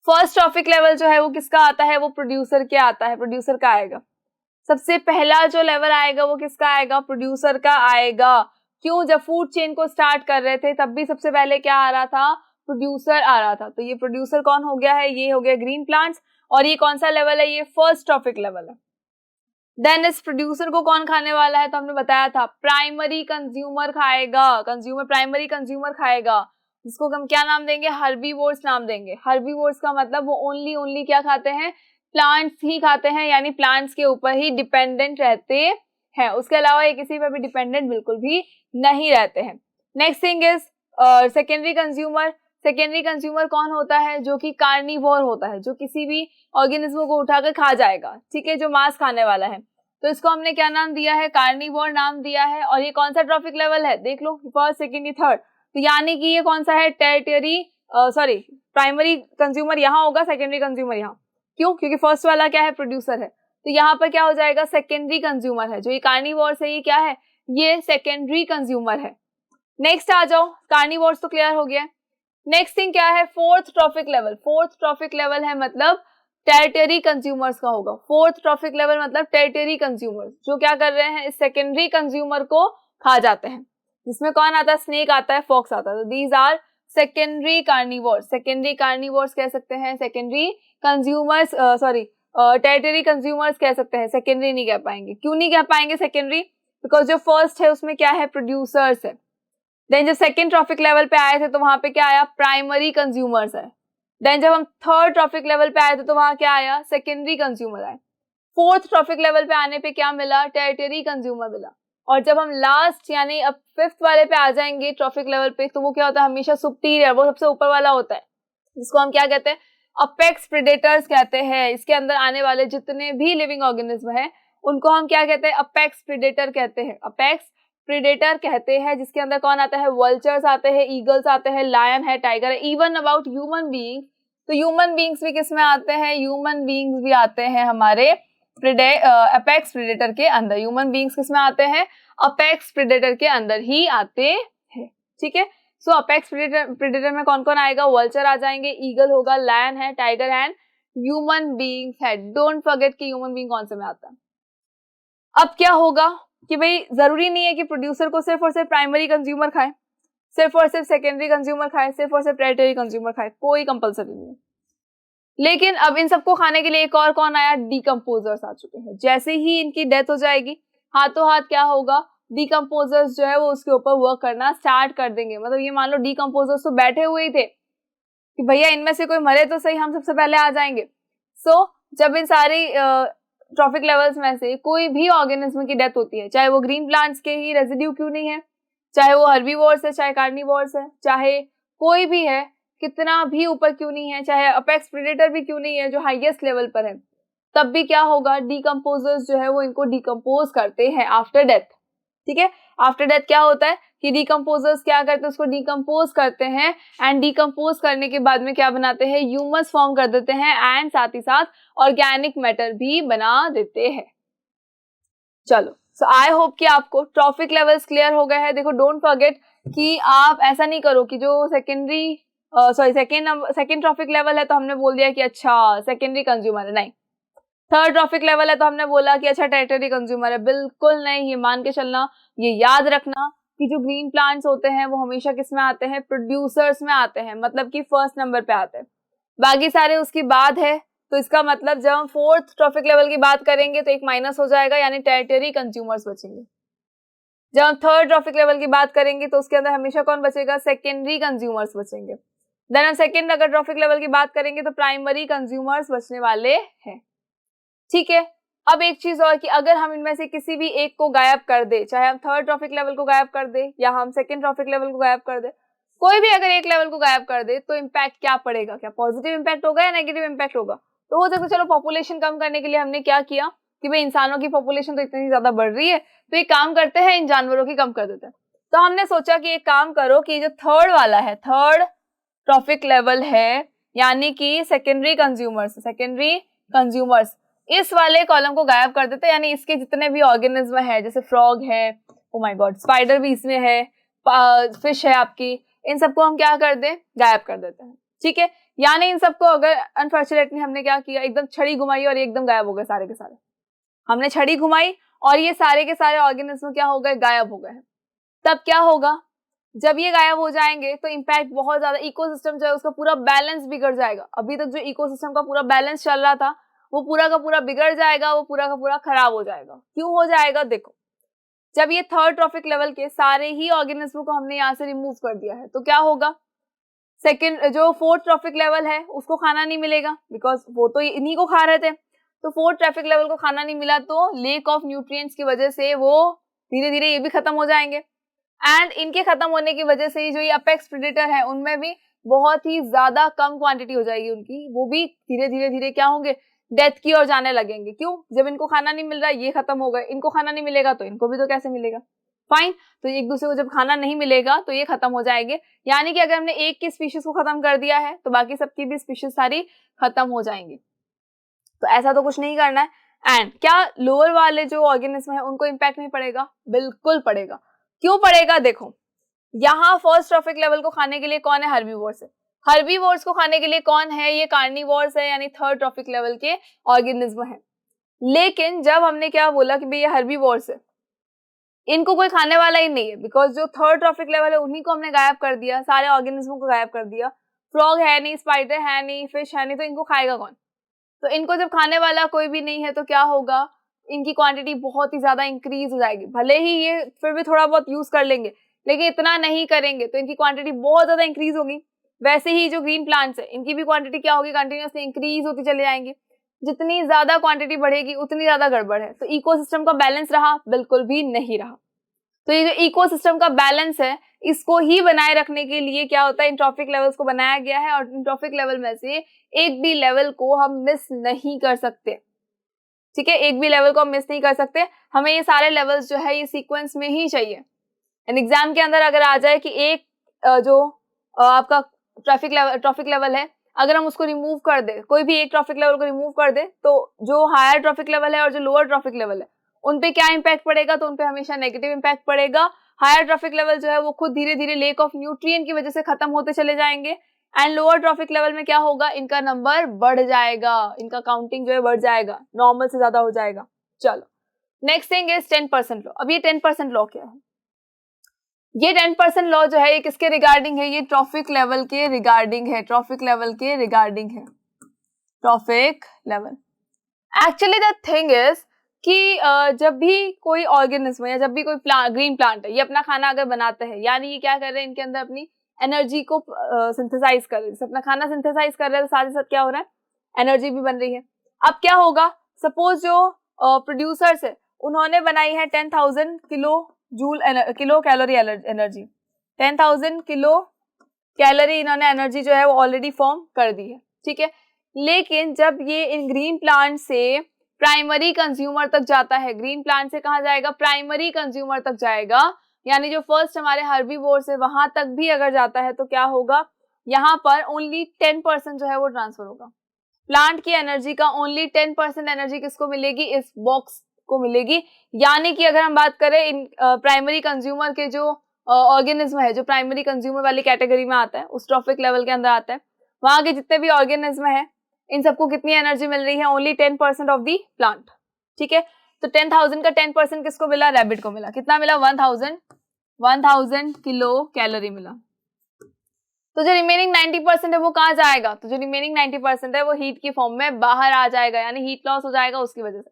फर्स्ट ट्रॉफिक लेवल जो है वो किसका आता है, वो प्रोड्यूसर क्या आता है, प्रोड्यूसर का आएगा। सबसे पहला जो लेवल आएगा वो किसका आएगा, प्रोड्यूसर का आएगा। क्यों, जब फूड चेन को स्टार्ट कर रहे थे तब भी सबसे पहले क्या आ रहा था, प्रोड्यूसर आ रहा था। तो ये प्रोड्यूसर कौन हो गया है, ये हो गया ग्रीन प्लांट्स, और ये कौन सा लेवल है, ये फर्स्ट ट्रॉफिक लेवल है। देन इस प्रोड्यूसर को कौन खाने वाला है, तो हमने बताया था प्राइमरी कंज्यूमर खाएगा, प्राइमरी कंज्यूमर खाएगा, जिसको हम क्या नाम देंगे, हर्बीवोर्स नाम देंगे। हर्बीवोर्स का मतलब वो ओनली क्या खाते हैं, प्लांट्स ही खाते हैं, यानी प्लांट्स के ऊपर ही डिपेंडेंट रहते हैं, उसके अलावा ये किसी पर भी डिपेंडेंट बिल्कुल भी नहीं रहते हैं। Next thing is secondary consumer. Secondary consumer कौन होता है, जो कि कार्निवोर होता है, जो किसी भी ऑर्गेनिज्म को उठाकर खा जाएगा, ठीक है, जो मांस खाने वाला है। तो इसको हमने क्या नाम दिया है, कार्निवोर नाम दिया है। और ये कौन सा ट्रॉफिक लेवल है, देख लो, फर्स्ट सेकेंड थर्ड, तो यानी कि ये कौन सा है, टेरिटरी प्राइमरी कंज्यूमर यहाँ होगा, सेकेंडरी कंज्यूमर यहाँ, क्यों, क्योंकि फर्स्ट वाला क्या है, प्रोड्यूसर है, तो यहाँ पर क्या हो जाएगा, सेकेंडरी कंज्यूमर है। जो ये कार्निवोर से ये क्या है, ये सेकेंडरी कंज्यूमर है। नेक्स्ट आ जाओ, कार्निवोर्स तो क्लियर हो गया। नेक्स्ट थिंग क्या है, fourth trophic level. Fourth trophic level है मतलब टेरिटरी कंज्यूमर्स का होगा। फोर्थ ट्रॉफिक लेवल मतलब टेरिटरी कंज्यूमर्स, जो क्या कर रहे हैं, इस सेकेंडरी कंज्यूमर को खा जाते हैं, जिसमें कौन आता है, स्नेक आता है, फॉक्स आता है। तो these are secondary carnivores. Secondary carnivores कह सकते हैं, सेकेंडरी कंज्यूमर्स, टेरिटरी कंज्यूमर्स कह सकते हैं, सेकेंडरी नहीं कह पाएंगे। क्यों नहीं कह पाएंगे सेकेंडरी, बिकॉज जो फर्स्ट है उसमें क्या है, प्रोड्यूसर्स है। देन जब सेकेंड ट्रॉफिक लेवल पे आए थे तो वहां पे क्या आया, प्राइमरी कंज्यूमर्स है। देन जब हम थर्ड ट्रॉफिक लेवल पे आए थे तो वहां क्या आया, सेकेंडरी कंज्यूमर आए। फोर्थ ट्रॉफिक लेवल पे आने पे क्या मिला, टेरिटरी कंज्यूमर मिला। और जब हम लास्ट यानी अब फिफ्थ वाले पे आ जाएंगे ट्रॉफिक लेवल पे, तो वो क्या होता है, हमेशा सुपीरियर, वो सबसे ऊपर वाला होता है, जिसको हम क्या कहते हैं, अपेक्स प्रेडेटर्स कहते हैं। इसके अंदर आने वाले जितने भी लिविंग ऑर्गेनिज्म है उनको हम क्या कहते हैं, अपेक्स प्रेडेटर कहते हैं, अपेक्स प्रेडेटर कहते हैं। जिसके अंदर कौन आता है, वल्चर्स आते हैं, ईगल्स आते हैं, लायन है, टाइगर है, इवन अबाउट ह्यूमन बीइंग। तो ह्यूमन बीइंग्स भी किस में आते हैं, ह्यूमन बीइंग्स भी आते हैं हमारे अपेक्स प्रेडेटर के अंदर। ह्यूमन बीइंग्स किस में आते हैं, अपेक्स प्रेडेटर के अंदर ही आते हैं, ठीक है। सो अपेक्स प्रेडेटर में कौन कौन आएगा, वल्चर आ जाएंगे, ईगल होगा, लायन है, टाइगर एंड ह्यूमन बीइंग्स है। डोंट फॉरगेट कि ह्यूमन बीइंग कौन से में आता है। अब क्या होगा कि भाई जरूरी नहीं है कि प्रोड्यूसर को सिर्फ और सिर्फ प्राइमरी कंज्यूमर खाए, सिर्फ और सिर्फ सेकेंडरी कंज्यूमर खाए, सिर्फ और सिर्फ टेरिटरी कंज्यूमर खाए, कोई कंपलसरी नहीं है। लेकिन अब इन सबको खाने के लिए एक और कौन आया, डिकम्पोजर्स आ चुके हैं। जैसे ही इनकी डेथ हो जाएगी, हाथों हाथ क्या होगा, डिकम्पोजर्स जो है वो उसके ऊपर वर्क करना स्टार्ट कर देंगे। मतलब ये मान लो डिकम्पोजर्स तो बैठे हुए ही थे कि भैया इनमें से कोई मरे तो सही, हम सबसे पहले आ जाएंगे। सो जब इन सारी ट्रॉफिक लेवल्स में से कोई भी ऑर्गेनिज्म की डेथ होती है, चाहे वो ग्रीन प्लांट्स के ही रेजिड्यू क्यों नहीं है, चाहे वो हर्बीवोर्स है, चाहे कार्निवोर्स है, चाहे कोई भी है, कितना भी ऊपर क्यों नहीं है, चाहे अपेक्स प्रेडेटर भी क्यों नहीं है जो हाईएस्ट लेवल पर है, तब भी क्या होगा, डिकम्पोजर्स जो है वो इनको डिकम्पोज करते हैं आफ्टर डेथ, ठीक है। आफ्टर डेथ क्या होता है कि डिकम्पोजर्स क्या करते हैं, उसको डिकम्पोज करते हैं, एंड डिकम्पोज करने के बाद में क्या बनाते हैं, ह्यूमस फॉर्म कर देते हैं, एंड साथ ही साथ ऑर्गेनिक मैटर भी बना देते हैं। चलो, सो आई होप कि आपको ट्रॉफिक लेवल्स क्लियर हो गए हैं। देखो, डोंट फॉरगेट कि आप ऐसा नहीं करो कि जो सेकेंड ट्रॉफिक लेवल है तो हमने बोल दिया कि अच्छा सेकेंडरी कंज्यूमर है, नहीं। थर्ड ट्रॉफिक लेवल है तो हमने बोला कि अच्छा टेरिटरी कंज्यूमर है, बिल्कुल नहीं। ये मान के चलना, ये याद रखना कि जो ग्रीन प्लांट्स होते हैं वो हमेशा किस में आते हैं, प्रोड्यूसर्स में आते हैं, मतलब कि फर्स्ट नंबर पे आते हैं, बाकी सारे उसकी बाद है। तो इसका मतलब जब हम फोर्थ ट्रॉफिक लेवल की बात करेंगे तो एक माइनस हो जाएगा, यानी टेरिटरी कंज्यूमर्स बचेंगे। जब हम थर्ड ट्रॉफिक लेवल की बात करेंगे तो उसके अंदर हमेशा कौन बचेगा, सेकेंडरी कंज्यूमर्स बचेंगे। देन हम सेकेंड अगर ट्रॉफिक लेवल की बात करेंगे तो प्राइमरी कंज्यूमर्स बचने वाले हैं, ठीक है। अब एक चीज और कि अगर हम इनमें से किसी भी एक को गायब कर दे, चाहे हम थर्ड ट्रॉफिक लेवल को गायब कर दे या हम सेकेंड ट्रॉफिक लेवल को गायब कर दे, कोई भी अगर एक लेवल को गायब कर दे तो इम्पैक्ट क्या पड़ेगा, क्या पॉजिटिव इम्पैक्ट होगा या नेगेटिव इम्पैक्ट होगा। तो हो सकता, चलो पॉपुलेशन कम करने के लिए हमने क्या किया कि भाई इंसानों की पॉपुलेशन तो इतनी ज्यादा बढ़ रही है, तो एक काम करते हैं, इन जानवरों की कम कर देते हैं। तो हमने सोचा कि एक काम करो कि जो थर्ड वाला है, थर्ड ट्रॉफिक लेवल है, यानी कि सेकेंडरी कंज्यूमर्स, इस वाले कॉलम को गायब कर देते हैं, यानी इसके जितने भी ऑर्गेनिज्म है, जैसे फ्रॉग है, ओ माय गॉड, स्पाइडर भी इसमें है, फिश है आपकी, इन सबको हम क्या कर दें, गायब कर देते हैं, ठीक है। यानी इन सबको अगर अनफॉर्चुनेटली हमने क्या किया, एकदम छड़ी घुमाई और एकदम गायब हो गए सारे के सारे। हमने छड़ी घुमाई और ये सारे के सारे ऑर्गेनिज्म क्या हो गए, गायब हो गए हैं। तब क्या होगा, जब ये गायब हो जाएंगे तो इम्पैक्ट बहुत ज्यादा, इकोसिस्टम जो है उसका पूरा बैलेंस बिगड़ जाएगा। अभी तक जो इकोसिस्टम का पूरा बैलेंस चल रहा था वो पूरा का पूरा बिगड़ जाएगा, वो पूरा का पूरा खराब हो जाएगा। क्यों हो जाएगा? देखो, जब ये थर्ड ट्रॉफिक लेवल के सारे ही ऑर्गेनिज्म को हमने यहाँ से रिमूव कर दिया है तो क्या होगा? सेकंड जो फोर्थ ट्रॉफिक लेवल है उसको खाना नहीं मिलेगा, बिकॉज वो तो इन्हीं को खा रहे थे। तो फोर्थ ट्रॉफिक लेवल को खाना नहीं मिला तो लेक ऑफ न्यूट्रिएंट्स की वजह से वो धीरे धीरे ये भी खत्म हो जाएंगे। एंड इनके खत्म होने की वजह से जो ये अपेक्स प्रेडेटर है उनमें भी बहुत ही ज्यादा कम क्वांटिटी हो जाएगी उनकी, वो भी धीरे धीरे धीरे क्या होंगे? डेथ की ओर जाने लगेंगे। क्यों? जब इनको खाना नहीं मिल रहा, ये खत्म हो गए, इनको खाना नहीं मिलेगा तो इनको भी तो कैसे मिलेगा? फाइन, तो एक दूसरे को जब खाना नहीं मिलेगा तो ये खत्म हो जाएंगे। यानी कि अगर हमने एक की स्पीशीज को खत्म कर दिया है तो बाकी सबकी भी स्पीशीज सारी खत्म हो जाएंगी। तो ऐसा तो कुछ नहीं करना है। एंड क्या लोअर वाले जो ऑर्गेनिज्म है उनको इम्पैक्ट नहीं पड़ेगा? बिल्कुल पड़ेगा। क्यों पड़ेगा? देखो, यहाँ फर्स्ट ट्रॉफिक लेवल को खाने के लिए कौन है? हर्बीवोर्स है। हर्बीवोर्स को खाने के लिए कौन है? ये कार्निवोर्स है, यानी थर्ड ट्रॉफिक लेवल के ऑर्गेनिज्म है। लेकिन जब हमने क्या बोला कि भाई ये हर्बीवोर्स है, इनको कोई खाने वाला ही नहीं है, बिकॉज जो थर्ड ट्रॉफिक लेवल है उन्हीं को हमने गायब कर दिया, सारे ऑर्गेनिज्मों को गायब कर दिया। फ्रॉग है नहीं, स्पाइडर है नहीं, फिश है नहीं, तो इनको खाएगा कौन? तो इनको जब खाने वाला कोई भी नहीं है तो क्या होगा? इनकी क्वांटिटी बहुत ही ज्यादा इंक्रीज हो जाएगी। भले ही ये फिर भी थोड़ा बहुत यूज कर लेंगे लेकिन इतना नहीं करेंगे तो इनकी क्वांटिटी बहुत ज्यादा इंक्रीज होगी। वैसे ही जो ग्रीन प्लांट्स है इनकी भी क्वांटिटी क्या होगी? कंटिन्यूसली इंक्रीज होती चले जाएंगे। जितनी ज्यादा क्वांटिटी बढ़ेगी उतनी ज्यादा गड़बड़ है। तो इकोसिस्टम का बैलेंस रहा? बिल्कुल भी नहीं रहा। तो ये जो इकोसिस्टम का बैलेंस है इसको ही बनाए रखने के लिए क्या होता है? इन ट्रॉफिक लेवल्स को बनाया गया है, और इन ट्रॉफिक लेवल में से एक भी लेवल को हम मिस नहीं कर सकते। ठीक है, एक भी लेवल को हम मिस नहीं कर सकते। हमें ये सारे लेवल्स जो है ये सीक्वेंस में ही चाहिए। एंड एग्जाम के अंदर अगर आ जाए कि एक जो आपका ट्रॉफिक लेवल है, अगर हम उसको रिमूव कर दे, कोई भी एक ट्रॉफिक लेवल को रिमूव कर दे, तो जो हायर ट्रॉफिक लेवल है और जो लोअर ट्रॉफिक लेवल है उन पे क्या इंपैक्ट पड़ेगा? तो उन पे हमेशा नेगेटिव इंपैक्ट पड़ेगा। हायर ट्रॉफिक लेवल जो है वो खुद धीरे धीरे लेक ऑफ न्यूट्रिएंट की वजह से खत्म होते चले जाएंगे। एंड लोअर ट्रॉफिक लेवल में क्या होगा? इनका नंबर बढ़ जाएगा, इनका काउंटिंग जो है बढ़ जाएगा, नॉर्मल से ज्यादा हो जाएगा। चलो, नेक्स्ट थिंग इज 10% लॉ। अब ये 10% लॉ क्या है? ये 10% लॉ जो है ये किसके रिगार्डिंग है? ये ट्रॉफिक लेवल के रिगार्डिंग है। ट्रॉफिक लेवल के रिगार्डिंग है। Trophic level actually the thing is कि जब भी कोई ऑर्गेनिज्म या जब भी कोई ग्रीन प्लांट है, ये अपना खाना अगर बनाते हैं, यानी ये क्या कर रहे हैं? इनके अंदर अपनी एनर्जी को सिंथेसाइज कर रहे हैं। अपना खाना सिंथेसाइज कर रहे हैं तो साथ ही साथ क्या हो रहा है? एनर्जी भी बन रही है। अब क्या होगा? सपोज जो प्रोड्यूसर्स है उन्होंने बनाई है 10,000 kilo calorie energy. 10,000 kilo calorie इन्होंने एनर्जी जो है वो ऑलरेडी फॉर्म कर दी है। ठीक है, लेकिन जब ये इन ग्रीन प्लांट से प्राइमरी कंज्यूमर तक जाता है, ग्रीन प्लांट से कहाँ जाएगा? प्राइमरी कंज्यूमर तक जाएगा, यानी जो फर्स्ट हमारे हर्बीवोर्स है वहां तक भी अगर जाता है तो क्या होगा? यहाँ पर ओनली 10% जो है वो ट्रांसफर होगा। प्लांट की एनर्जी का ओनली 10% एनर्जी किसको मिलेगी? इस बॉक्स को मिलेगी। यानी कि अगर हम बात करें इन प्राइमरी कंज्यूमर के जो ऑर्गेनिज्म है, जो प्राइमरी कंज्यूमर वाली कैटेगरी में आता है, उस ट्रॉफिक लेवल के अंदर आता है, वहां के जितने भी ऑर्गेनिज्म है इन सबको कितनी एनर्जी मिल रही है? Only 10% of the plant. ठीक है, तो 10,000 का 10% किसको मिला? रैबिट को मिला। कितना मिला? 1000 किलो कैलोरी मिला। तो जो रिमेनिंग 90% है वो कहाँ जाएगा? तो जो रिमेनिंग 90% है वो हीट की फॉर्म में बाहर आ जाएगा, यानी हीट लॉस हो जाएगा उसकी वजह से।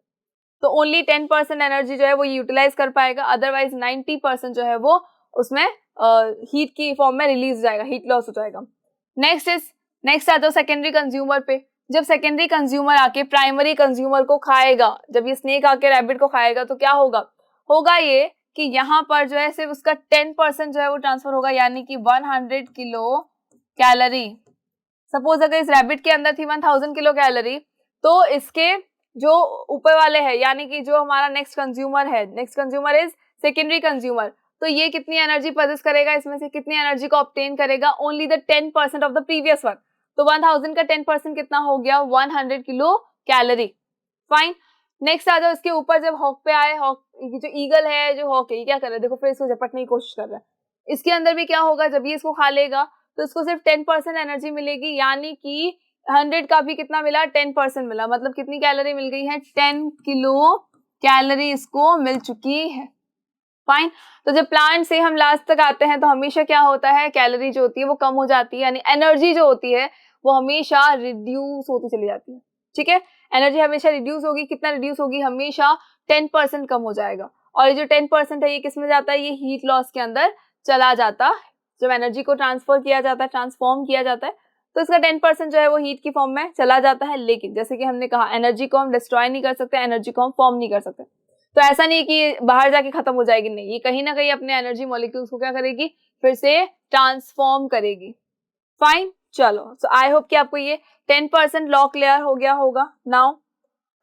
तो ओनली 10% एनर्जी जो है वो यूटिलाइज कर पाएगा, अदरवाइज 90% जो है वो उसमें हीट की फॉर्म में रिलीज हो जाएगा, हीट लॉस हो जाएगा। नेक्स्ट आता है सेकेंडरी कंज्यूमर पे। जब सेकेंडरी कंज्यूमर आके प्राइमरी कंज्यूमर को खाएगा, जब ये स्नेक आके रैबिट को खाएगा तो क्या होगा ये कि यहाँ पर जो है सिर्फ उसका 10% जो है वो ट्रांसफर होगा, यानी कि 100 किलो कैलोरी। सपोज अगर इस रैबिट के अंदर थी 1000 किलो कैलोरी, तो इसके जो ऊपर वाले है, यानी कि जो हमारा next consumer is secondary consumer, तो ये कितनी एनर्जी पोजेस करेगा? इसमें से कितनी एनर्जी को ऑब्टेन करेगा? Only the 10% of the previous one. तो 1000 का 10% कितना हो गया? 100 किलो कैलोरी। फाइन, नेक्स्ट आ जाओ इसके ऊपर। जब हॉक पे आए, हॉक जो ईगल है, जो हॉक है, ये क्या कर रहा है? देखो फिर इसको झपटने की कोशिश कर रहा है। इसके अंदर भी क्या होगा? जब ये इसको खा लेगा तो इसको सिर्फ 10% एनर्जी मिलेगी, यानी कि 100 का भी कितना मिला? 10% मिला। मतलब कितनी कैलोरी मिल गई है? 10 किलो कैलोरी इसको मिल चुकी है। फाइन, तो जब प्लांट से हम लास्ट तक आते हैं तो हमेशा क्या होता है? कैलोरी जो होती है वो कम हो जाती है, यानी एनर्जी जो होती है वो हमेशा रिड्यूस होती चली जाती है। ठीक है, एनर्जी हमेशा रिड्यूस होगी, कितना रिड्यूस होगी, हमेशा 10% कम हो जाएगा। और ये जो 10% है ये किस में जाता है, ये हीट लॉस के अंदर चला जाता है। जब एनर्जी को ट्रांसफर किया जाता है, ट्रांसफॉर्म किया जाता है, तो इसका 10% जो है वो हीट की फॉर्म में चला जाता है। लेकिन जैसे कि हमने कहा, एनर्जी को हम डिस्ट्रॉय नहीं कर सकते, एनर्जी को हम फॉर्म नहीं कर सकते। तो ऐसा नहीं है कि बाहर जाके खत्म हो जाएगी, नहीं, ये कहीं ना कहीं अपने एनर्जी मॉलिक्यूल्स को क्या करेगी, फिर से ट्रांसफॉर्म करेगी। फाइन, चलो, सो आई होप कि आपको ये 10% लॉ क्लियर हो गया होगा। Now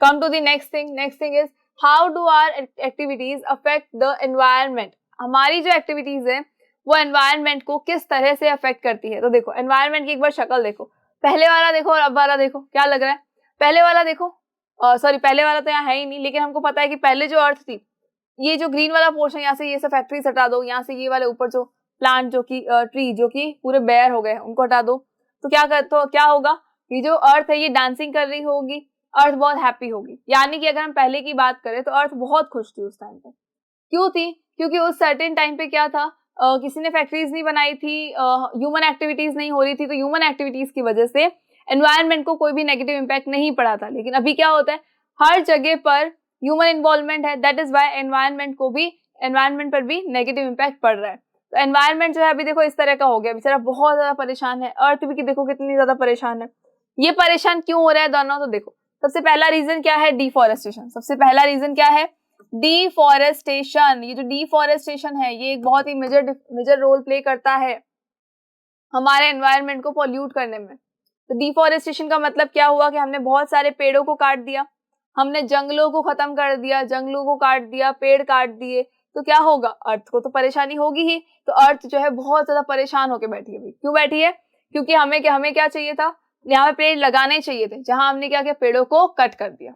come to the next thing. Next thing is how do our activities affect the environment. हमारी जो एक्टिविटीज है वो एनवायरमेंट को किस तरह से अफेक्ट करती है। तो देखो, एनवायरमेंट की एक बार शक्ल देखो, पहले वाला देखो और अब वाला देखो, क्या लग रहा है। पहले वाला देखो, सॉरी पहले वाला तो यहाँ है ही नहीं, लेकिन हमको पता है कि पहले जो अर्थ थी, ये जो ग्रीन वाला पोर्शन, यहाँ से ये सब फैक्ट्रीज हटा दो, यहाँ से ये वाले ऊपर जो प्लांट जो कि ट्री जो कि पूरे बेयर हो गए उनको हटा दो, तो क्या होगा, ये जो अर्थ है ये डांसिंग कर रही होगी, अर्थ बहुत हैप्पी होगी। यानी कि अगर हम पहले की बात करें तो अर्थ बहुत खुश थी उस टाइम पे। क्यों थी? क्योंकि उस सर्टेन टाइम पे क्या था, किसी ने फैक्ट्रीज नहीं बनाई थी, ह्यूमन एक्टिविटीज नहीं हो रही थी, तो ह्यूमन एक्टिविटीज की वजह से एनवायरनमेंट को कोई भी नेगेटिव इंपैक्ट नहीं पड़ा था। लेकिन अभी क्या होता है, हर जगह पर ह्यूमन इन्वॉल्वमेंट है, दैट इज वाई एनवायरमेंट पर भी नेगेटिव इंपैक्ट पड़ रहा है। तो एनवायरमेंट जो है अभी देखो इस तरह का हो गया, बेचारा बहुत ज्यादा परेशान है। अर्थ भी देखो कितनी ज्यादा परेशान है। ये परेशान क्यों हो रहा है दोनों, तो देखो सबसे पहला रीजन क्या है, डिफॉरेस्टेशन। सबसे पहला रीजन क्या है, डिफॉरेस्टेशन। ये जो डिफॉरेस्टेशन है ये एक बहुत ही मेजर रोल प्ले करता है हमारे एनवायरनमेंट को पॉल्यूट करने में। तो डिफॉरेस्टेशन का मतलब क्या हुआ कि हमने बहुत सारे पेड़ों को काट दिया, हमने जंगलों को खत्म कर दिया, जंगलों को काट दिया, पेड़ काट दिए, तो क्या होगा, अर्थ को तो परेशानी होगी ही। तो अर्थ जो है बहुत ज्यादा परेशान होकर बैठी है। क्यों बैठी है? क्योंकि हमें क्या चाहिए था, यहाँ पे पेड़ लगाने चाहिए थे, जहां हमने क्या किया, पेड़ों को कट कर दिया।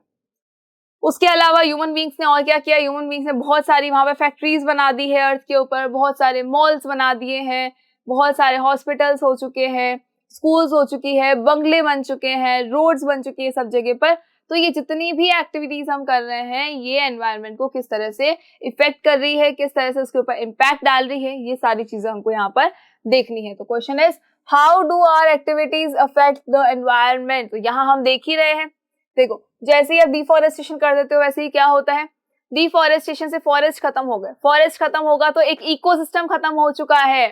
उसके अलावा ह्यूमन बींग्स ने और क्या किया, ह्यूमन बींग्स ने बहुत सारी वहां पे फैक्ट्रीज बना दी है अर्थ के ऊपर, बहुत सारे मॉल्स बना दिए हैं, बहुत सारे हॉस्पिटल्स हो चुके हैं, स्कूल्स हो चुकी है, बंगले बन चुके हैं, रोड्स बन चुकी है सब जगह पर। तो ये जितनी भी एक्टिविटीज हम कर रहे हैं ये एनवायरनमेंट को किस तरह से इफेक्ट कर रही है, किस तरह से उसके ऊपर इम्पैक्ट डाल रही है, ये सारी चीजें हमको यहाँ पर देखनी है। तो question is how do our activities affect the environment. तो यहाँ हम देख ही रहे हैं, देखो जैसे ही आप डिफॉरेस्टेशन कर देते हो वैसे ही क्या होता है, डिफॉरेस्टेशन से फॉरेस्ट खत्म हो गए, फॉरेस्ट खत्म होगा तो एक इकोसिस्टम खत्म हो चुका है।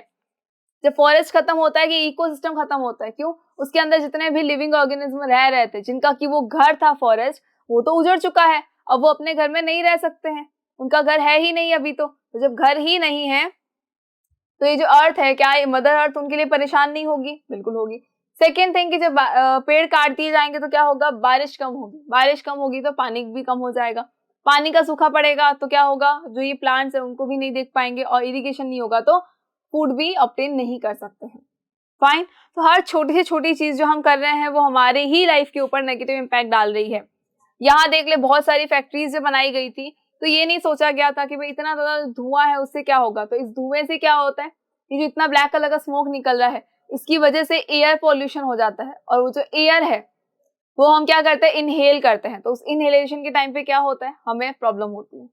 जब फॉरेस्ट खत्म होता है कि इकोसिस्टम खत्म होता है, क्यों? उसके अंदर जितने भी लिविंग ऑर्गेनिज्म रह रहे थे, जिनका कि वो घर था फॉरेस्ट, वो तो उजड़ चुका है। अब वो अपने घर में नहीं रह सकते हैं, उनका घर है ही नहीं अभी। तो जब घर ही नहीं है तो ये जो अर्थ है, क्या ये मदर अर्थ उनके लिए परेशान नहीं होगी? बिल्कुल होगी। सेकेंड थिंग कि जब पेड़ काट दिए जाएंगे तो क्या होगा, बारिश कम होगी, बारिश कम होगी तो पानी भी कम हो जाएगा, पानी का सूखा पड़ेगा तो क्या होगा, जो ये प्लांट्स है उनको भी नहीं देख पाएंगे, और इरिगेशन नहीं होगा तो फूड भी ऑब्टेन नहीं कर सकते हैं। फाइन, तो हर छोटी से छोटी चीज जो हम कर रहे हैं वो हमारे ही लाइफ के ऊपर नेगेटिव इंपैक्ट डाल रही है। यहाँ देख ले, बहुत सारी फैक्ट्रीज जो बनाई गई थी तो ये नहीं सोचा गया था कि भाई इतना ज्यादा धुआं है उससे क्या होगा। तो इस धुएं से क्या होता है, ये जो इतना ब्लैक कलर का स्मोक निकल रहा है इसकी वजह से एयर पॉल्यूशन हो जाता है, और वो जो एयर है वो हम क्या करते हैं, इनहेल करते हैं। तो उस इनहेलेशन के टाइम पे क्या होता है, हमें प्रॉब्लम होती है।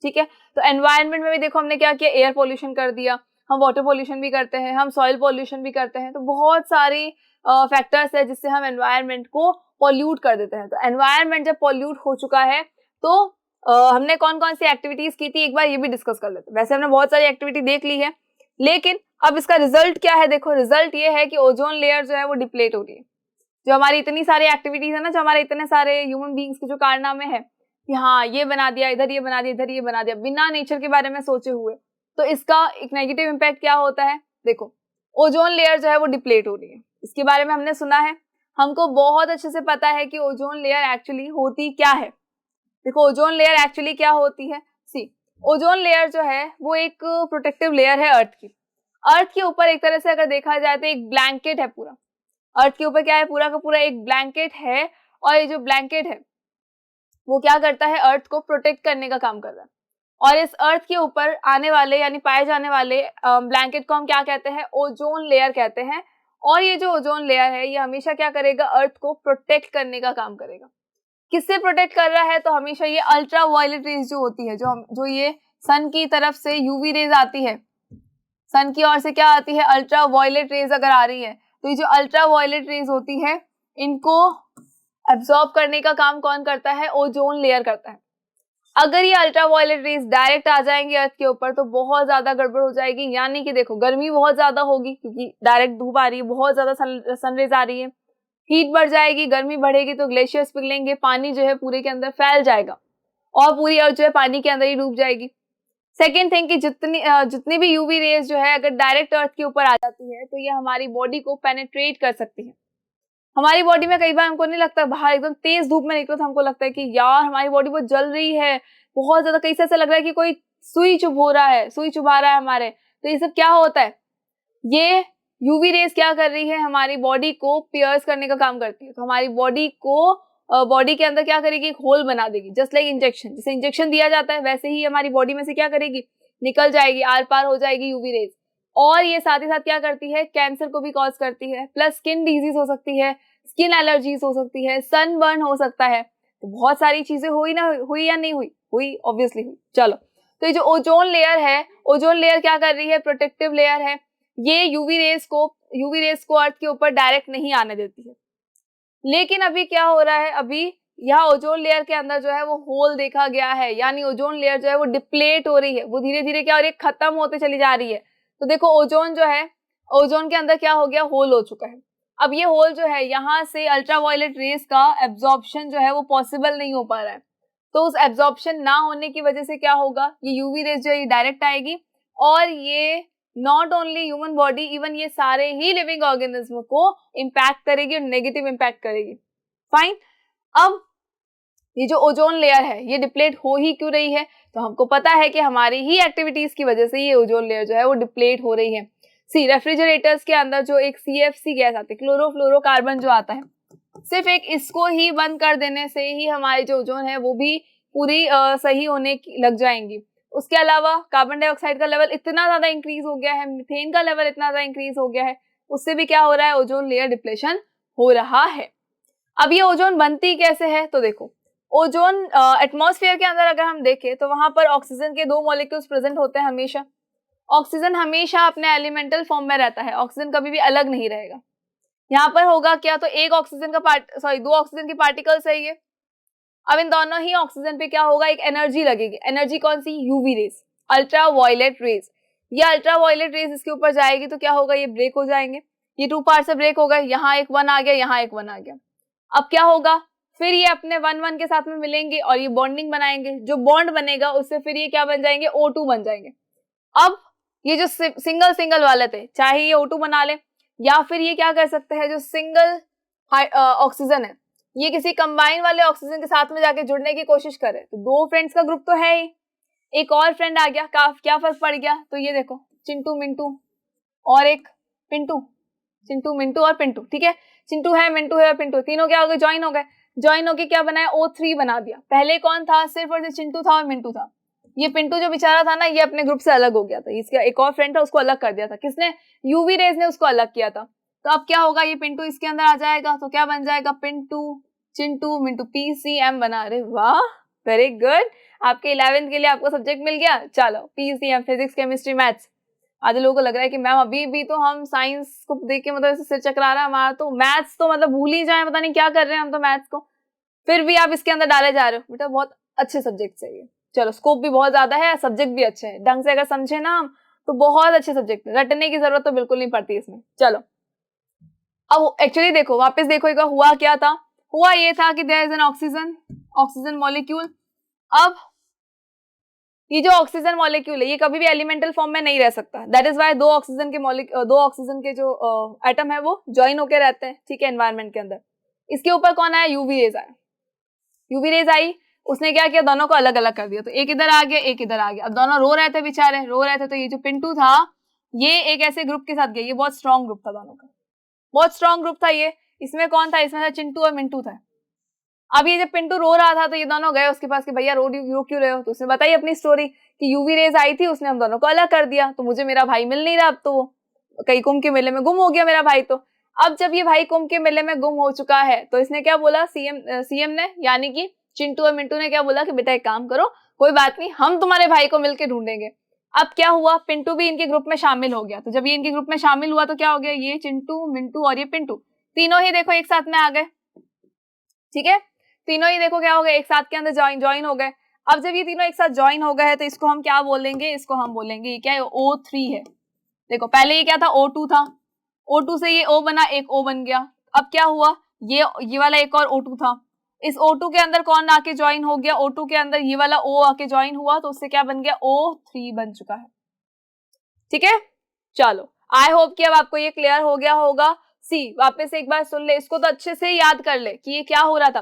ठीक है, तो एनवायरनमेंट में भी देखो हमने क्या किया, एयर पॉल्यूशन कर दिया, हम वाटर पॉल्यूशन भी करते हैं, हम सॉइल पॉल्यूशन भी करते हैं। तो बहुत सारी फैक्टर्स है जिससे हम एनवायरनमेंट को पॉल्यूट कर देते हैं। तो एनवायरनमेंट जब पॉल्यूट हो चुका है तो हमने कौन कौन सी एक्टिविटीज की थी एक बार ये भी डिस्कस कर लेते हैं। वैसे हमने बहुत सारी एक्टिविटी देख ली है, लेकिन अब इसका रिजल्ट क्या है, देखो रिजल्ट ये है कि ओजोन लेयर जो है वो डिप्लेट हो रही है। जो हमारी इतनी सारी एक्टिविटीज है ना, जो हमारे इतने सारे ह्यूमन बीइंग्स के जो कारनामे हैं कि हाँ ये बना दिया, इधर ये बना दिया, इधर ये बना दिया, बिना नेचर के बारे में सोचे हुए, तो इसका एक नेगेटिव इम्पैक्ट क्या होता है, देखो ओजोन लेयर जो है वो डिप्लेट हो रही है। इसके बारे में हमने सुना है, हमको बहुत अच्छे से पता है कि ओजोन लेयर एक्चुअली होती क्या है। देखो ओजोन लेयर एक्चुअली क्या होती है, सी ओजोन लेयर जो है वो एक प्रोटेक्टिव लेयर है अर्थ की। अर्थ के ऊपर एक तरह से अगर देखा जाए तो एक ब्लैंकेट है पूरा, अर्थ के ऊपर क्या है, पूरा का पूरा एक ब्लैंकेट है, और ये जो ब्लैंकेट है वो क्या करता है, अर्थ को प्रोटेक्ट करने का काम कर रहा है। और इस अर्थ के ऊपर आने वाले यानी पाए जाने वाले ब्लैंकेट को हम क्या कहते हैं, ओजोन लेयर कहते हैं। और ये जो ओजोन लेयर है ये हमेशा क्या करेगा, अर्थ को प्रोटेक्ट करने का काम करेगा। किससे प्रोटेक्ट कर रहा है, तो हमेशा ये अल्ट्रा वायलेट रेज जो होती है, जो ये सन की तरफ से यूवी रेज आती है, सन की ओर से क्या आती है, अल्ट्रा वायलेट रेज अगर आ रही है, तो ये जो अल्ट्रा वायलेट रेज होती है इनको एब्जॉर्ब करने का काम कौन करता है? ओजोन लेयर करता है। अगर ये अल्ट्रावायलेट रेज डायरेक्ट आ जाएंगे अर्थ के ऊपर तो बहुत ज्यादा गड़बड़ हो जाएगी, यानी कि देखो गर्मी बहुत ज्यादा होगी क्योंकि डायरेक्ट धूप आ रही है, बहुत ज्यादा सनरेज आ रही है, हीट बढ़ जाएगी, गर्मी बढ़ेगी तो ग्लेशियर्स पिघलेंगे, पानी जो है पूरे के अंदर फैल जाएगा और पूरी अर्थ जो है पानी के अंदर ही डूब जाएगी। सेकेंड थिंग कि जितनी भी यूवी रेज जो है अगर डायरेक्ट अर्थ के ऊपर आ जाती है तो ये हमारी बॉडी को पेनिट्रेट कर सकती है। हमारी बॉडी में कई बार हमको नहीं लगता, बाहर एकदम तेज धूप में निकलो तो हमको लगता है कि यार हमारी बॉडी बहुत जल रही है, बहुत ज्यादा, कई से ऐसा लग रहा है कि कोई सुई चुभा रहा है हमारे। तो ये सब क्या होता है? ये यूवी रेज क्या कर रही है? हमारी बॉडी को पियर्स करने का काम करती है। तो हमारी बॉडी को बॉडी के अंदर क्या करेगी? एक होल बना देगी, जस्ट लाइक इंजेक्शन। जैसे इंजेक्शन दिया जाता है वैसे ही हमारी बॉडी में से क्या करेगी? निकल जाएगी, आर पार हो जाएगी यूवी रेज। और ये साथ ही साथ क्या करती है? कैंसर को भी कॉज करती है, प्लस स्किन डिजीज हो सकती है, स्किन एलर्जीज हो सकती है, सनबर्न हो सकता है। तो बहुत सारी चीजें हुई या नहीं हुई ऑब्वियसली हुई। चलो, तो ये जो ओजोन लेयर है, ओजोन लेयर क्या कर रही है? प्रोटेक्टिव लेयर है। ये यूवी रेज को अर्थ के ऊपर डायरेक्ट नहीं आने देती है। लेकिन अभी क्या हो रहा है? अभी यहाँ ओजोन लेयर के अंदर जो है वो होल देखा गया है, यानी ओजोन लेयर जो है वो डिप्लेट हो रही है, वो धीरे धीरे क्या हो रही है? खत्म होते चली जा रही है। तो देखो ओजोन जो है, ओजोन के अंदर क्या हो गया? होल हो चुका है। अब ये होल जो है, यहाँ से अल्ट्रावायलेट रेज का एब्जॉर्प्शन जो है वो पॉसिबल नहीं हो पा रहा है। तो उस एब्जॉर्प्शन ना होने की वजह से क्या होगा? ये यूवी रेज जो है ये डायरेक्ट आएगी और ये not only human body, even ये सारे ही लिविंग ऑर्गेनिज्म को इम्पैक्ट करेगी और नेगेटिव इम्पैक्ट करेगी। फाइन। अब ये जो ओजोन लेयर है ये डिप्लेट हो ही क्यों रही है? तो हमको पता है कि हमारी ही एक्टिविटीज की वजह से ये ओजोन लेयर जो है वो डिप्लेट हो रही है। सी रेफ्रिजरेटर्स के अंदर जो एक CFC गैस आती है, क्लोरोफ्लोरोकार्बन जो आता है, सिर्फ एक इसको ही बंद कर देने से ही हमारी जो ओजोन है वो भी पूरी सही होने लग जाएंगी। उसके अलावा कार्बन डाइऑक्साइड का लेवल इतना ज्यादा इंक्रीज हो गया है, मीथेन का लेवल इतना ज्यादा इंक्रीज हो गया है, उससे भी क्या हो रहा है? ओजोन लेयर डिप्लेशन हो रहा है। अब ये ओजोन बनती कैसे है? तो देखो, ओजोन एटमॉस्फेयर के अंदर अगर हम देखें तो वहां पर ऑक्सीजन के 2 मॉलिक्यूल्स प्रेजेंट होते हैं हमेशा। ऑक्सीजन हमेशा अपने एलिमेंटल फॉर्म में रहता है, ऑक्सीजन कभी भी अलग नहीं रहेगा। यहाँ पर होगा क्या? तो एक ऑक्सीजन का 2 ऑक्सीजन की पार्टिकल्स है ये। अब इन दोनों ही ऑक्सीजन पे क्या होगा? एक एनर्जी लगेगी। एनर्जी कौन सी? UV rays, ultraviolet rays. ये अल्ट्रावायलेट रेज इसके ऊपर जाएगी तो क्या होगा? ये ब्रेक हो जाएंगे, ये 2 पार्ट से ब्रेक हो गए, यहाँ एक 1 आ गया, यहाँ एक 1 आ गया। अब क्या होगा? फिर ये अपने 1 के साथ में मिलेंगे और ये बॉन्डिंग बनाएंगे। जो बॉन्ड बनेगा उससे फिर ये क्या बन जाएंगे? O2 बन जाएंगे। अब ये जो सिंगल वाले थे, चाहे ये O2 बना ले या फिर ये क्या कर सकते हैं, जो सिंगल ऑक्सीजन है ये किसी कंबाइन वाले ऑक्सीजन के साथ में जाके जुड़ने की कोशिश करे। तो 2 फ्रेंड्स का ग्रुप तो है ही, एक और फ्रेंड आ गया, क्या फर्क पड़ गया? तो ये देखो, चिंटू मिंटू और एक पिंटू, चिंटू मिंटू और पिंटू। ठीक है, चिंटू है, मिंटू है और पिंटू, तीनों क्या हो गए? ज्वाइन हो गए। ज्वाइन होके क्या बनाया? O3 बना दिया। पहले कौन था? सिर्फ और सिर्फ चिंटू था और मिंटू था। ये पिंटू जो बेचारा था ना, ये अपने ग्रुप से अलग हो गया था, इसका एक और फ्रेंड था उसको अलग कर दिया था। किसने? यूवी रेज ने उसको अलग किया था। तो अब क्या होगा? ये पिंटू इसके अंदर आ जाएगा तो क्या बन जाएगा? पिंटू चिंटू मिंटू, PCM बना। अरे वाह, वेरी गुड, आपके 11th के लिए आपको सब्जेक्ट मिल गया। चलो, PCM, फिजिक्स केमिस्ट्री मैथ्स। आधे लोगों को लग रहा है कि मैम अभी भी तो हम साइंस को देख के मतलब ऐसे सिर चकरा रहा है हमारा, तो मैथ्स तो मतलब भूल ही जाए, पता नहीं क्या कर रहे हैं हम तो मैथ्स को, फिर भी आप इसके अंदर डाले जा रहे हो। बेटा बहुत अच्छे सब्जेक्ट है ये, चलो स्कोप भी बहुत ज्यादा है, सब्जेक्ट भी अच्छे है, ढंग से अगर समझे ना हम तो बहुत अच्छे सब्जेक्ट है, रटने की जरूरत तो बिल्कुल नहीं पड़ती इसमें। चलो अब एक्चुअली देखो, वापस देखो एक बार हुआ क्या था। हुआ ये था कि there is an oxygen molecule. अब ये जो ऑक्सीजन मॉलिक्यूल है ये कभी भी एलिमेंटल फॉर्म में नहीं रह सकता, दैट इज वाई 2 ऑक्सीजन के जो एटम है वो ज्वाइन होकर रहते हैं। ठीक है, एनवायरमेंट के अंदर इसके ऊपर कौन आया? यूवी रेज आया। यूवी रेज आई, उसने क्या किया? दोनों को अलग अलग कर दिया। तो एक इधर आ गया, एक इधर आ गया। अब दोनों रो रहे थे बेचारे, रो रहे थे। तो ये जो पिंटू था ये एक ऐसे ग्रुप के साथ गया, ये बहुत स्ट्रॉन्ग ग्रुप था, दोनों का बहुत स्ट्रॉन्ग ग्रुप था ये। इसमें कौन था? इसमें था चिंटू और मिंटू था। अब ये जब पिंटू रो रहा था तो ये दोनों गए उसके पास कि भैया रो क्यों रहे हो? तो उसने बताई अपनी स्टोरी कि यूवी रेज आई थी, उसने हम दोनों को अलग कर दिया, तो मुझे मेरा भाई मिल नहीं रहा, अब तो कहीं कुंभ के मेले में गुम हो गया मेरा भाई। तो अब जब ये भाई कुंभ के मेले में गुम हो चुका है तो इसने क्या बोला? सीएम ने, यानी कि चिंटू और मिंटू ने क्या बोला कि बेटा एक काम करो, कोई बात नहीं, हम तुम्हारे भाई को मिलकर ढूंढेंगे। अब क्या हुआ? पिंटू भी इनके ग्रुप में शामिल हो गया। तो जब ये इनके ग्रुप में शामिल हुआ तो क्या हो गया? ये चिंटू, मिंटू और ये पिंटू तीनों ही देखो एक साथ में आ गए। ठीक है, तीनों ही देखो क्या हो गए, एक साथ के अंदर ज्वाइन हो गए। अब जब ये तीनों एक साथ ज्वाइन हो गए हैं तो इसको हम क्या बोलेंगे, इसको हम बोलेंगे ये क्या है, O3 है। देखो पहले ये क्या था, O2 था, O2 से ये O बना, एक O बन गया। अब क्या हुआ, ये वाला एक और O2 था, इस O2 के अंदर कौन आके ज्वाइन हो गया, O2 के अंदर ये वाला O आके ज्वाइन हुआ, तो उससे क्या बन गया, O3 बन चुका है। ठीक है, चलो आई होप कि अब आपको ये क्लियर हो गया होगा। सी वापस एक बार सुन ले, इसको तो अच्छे से याद कर ले कि ये क्या हो रहा था।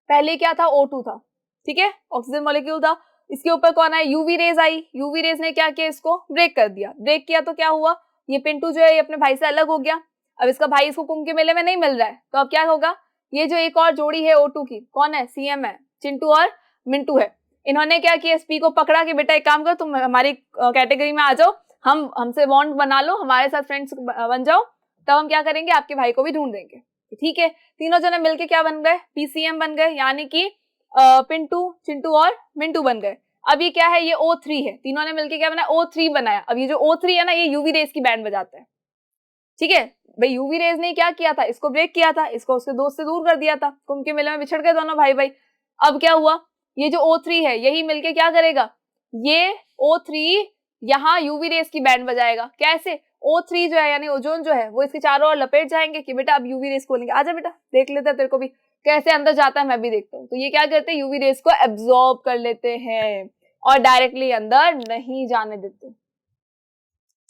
पहले क्या था, O2 था, ठीक है, ऑक्सीजन मॉलिक्यूल था, इसके ऊपर कौन आया, यूवी रेज आई, यूवी रेज ने क्या किया, इसको ब्रेक कर दिया। ब्रेक किया तो क्या हुआ, ये पिंटू जो है ये अपने भाई से अलग हो गया। अब इसका भाई इसको कुंभ के मेले में नहीं मिल रहा है, तो अब क्या होगा, ये जो एक और जोड़ी है O2 की, कौन है, CM है, चिंटू और मिंटू है। इन्होंने क्या किया, SP को पकड़ा कि बेटा एक काम कर, तुम हमारी कैटेगरी में आ जाओ, हमसे बॉन्ड बना लो, हमारे साथ फ्रेंड्स बन जाओ, तब हम क्या करेंगे, आपके भाई को भी ढूंढ देंगे। ठीक है, तीनों जने मिलके क्या बन गए, PCM बन गए, यानी कि पिंटू, चिंटू और मिंटू बन गए। अब ये क्या है, ये O3 है, तीनों ने मिलके क्या बनाया, O3 बनाया। अब ये जो O3 है ना, ये यूवी रेस की बैंड बजाता है। ठीक है भाई, यूवी रेज ने क्या किया था, इसको ब्रेक किया था, इसको उसके दोस्त से दूर कर दिया था, कुंभ के मेले में बिछड़ गए दोनों भाई भाई। अब क्या हुआ, ये जो O3 है यही मिलके क्या करेगा, ये O3 यहाँ यूवी रेस की बैंड बजाएगा। कैसे, O3 जो है यानी ओजोन जो है वो इसके चारों ओर लपेट जाएंगे कि बेटा अब यूवी रेस खोलेंगे, आजा बेटा देख लेते हैं तेरे को भी कैसे अंदर जाता है, मैं भी देखता हूँ। तो ये क्या करते हैं, यूवी रेस को एब्जॉर्ब कर लेते हैं और डायरेक्टली अंदर नहीं जाने देते।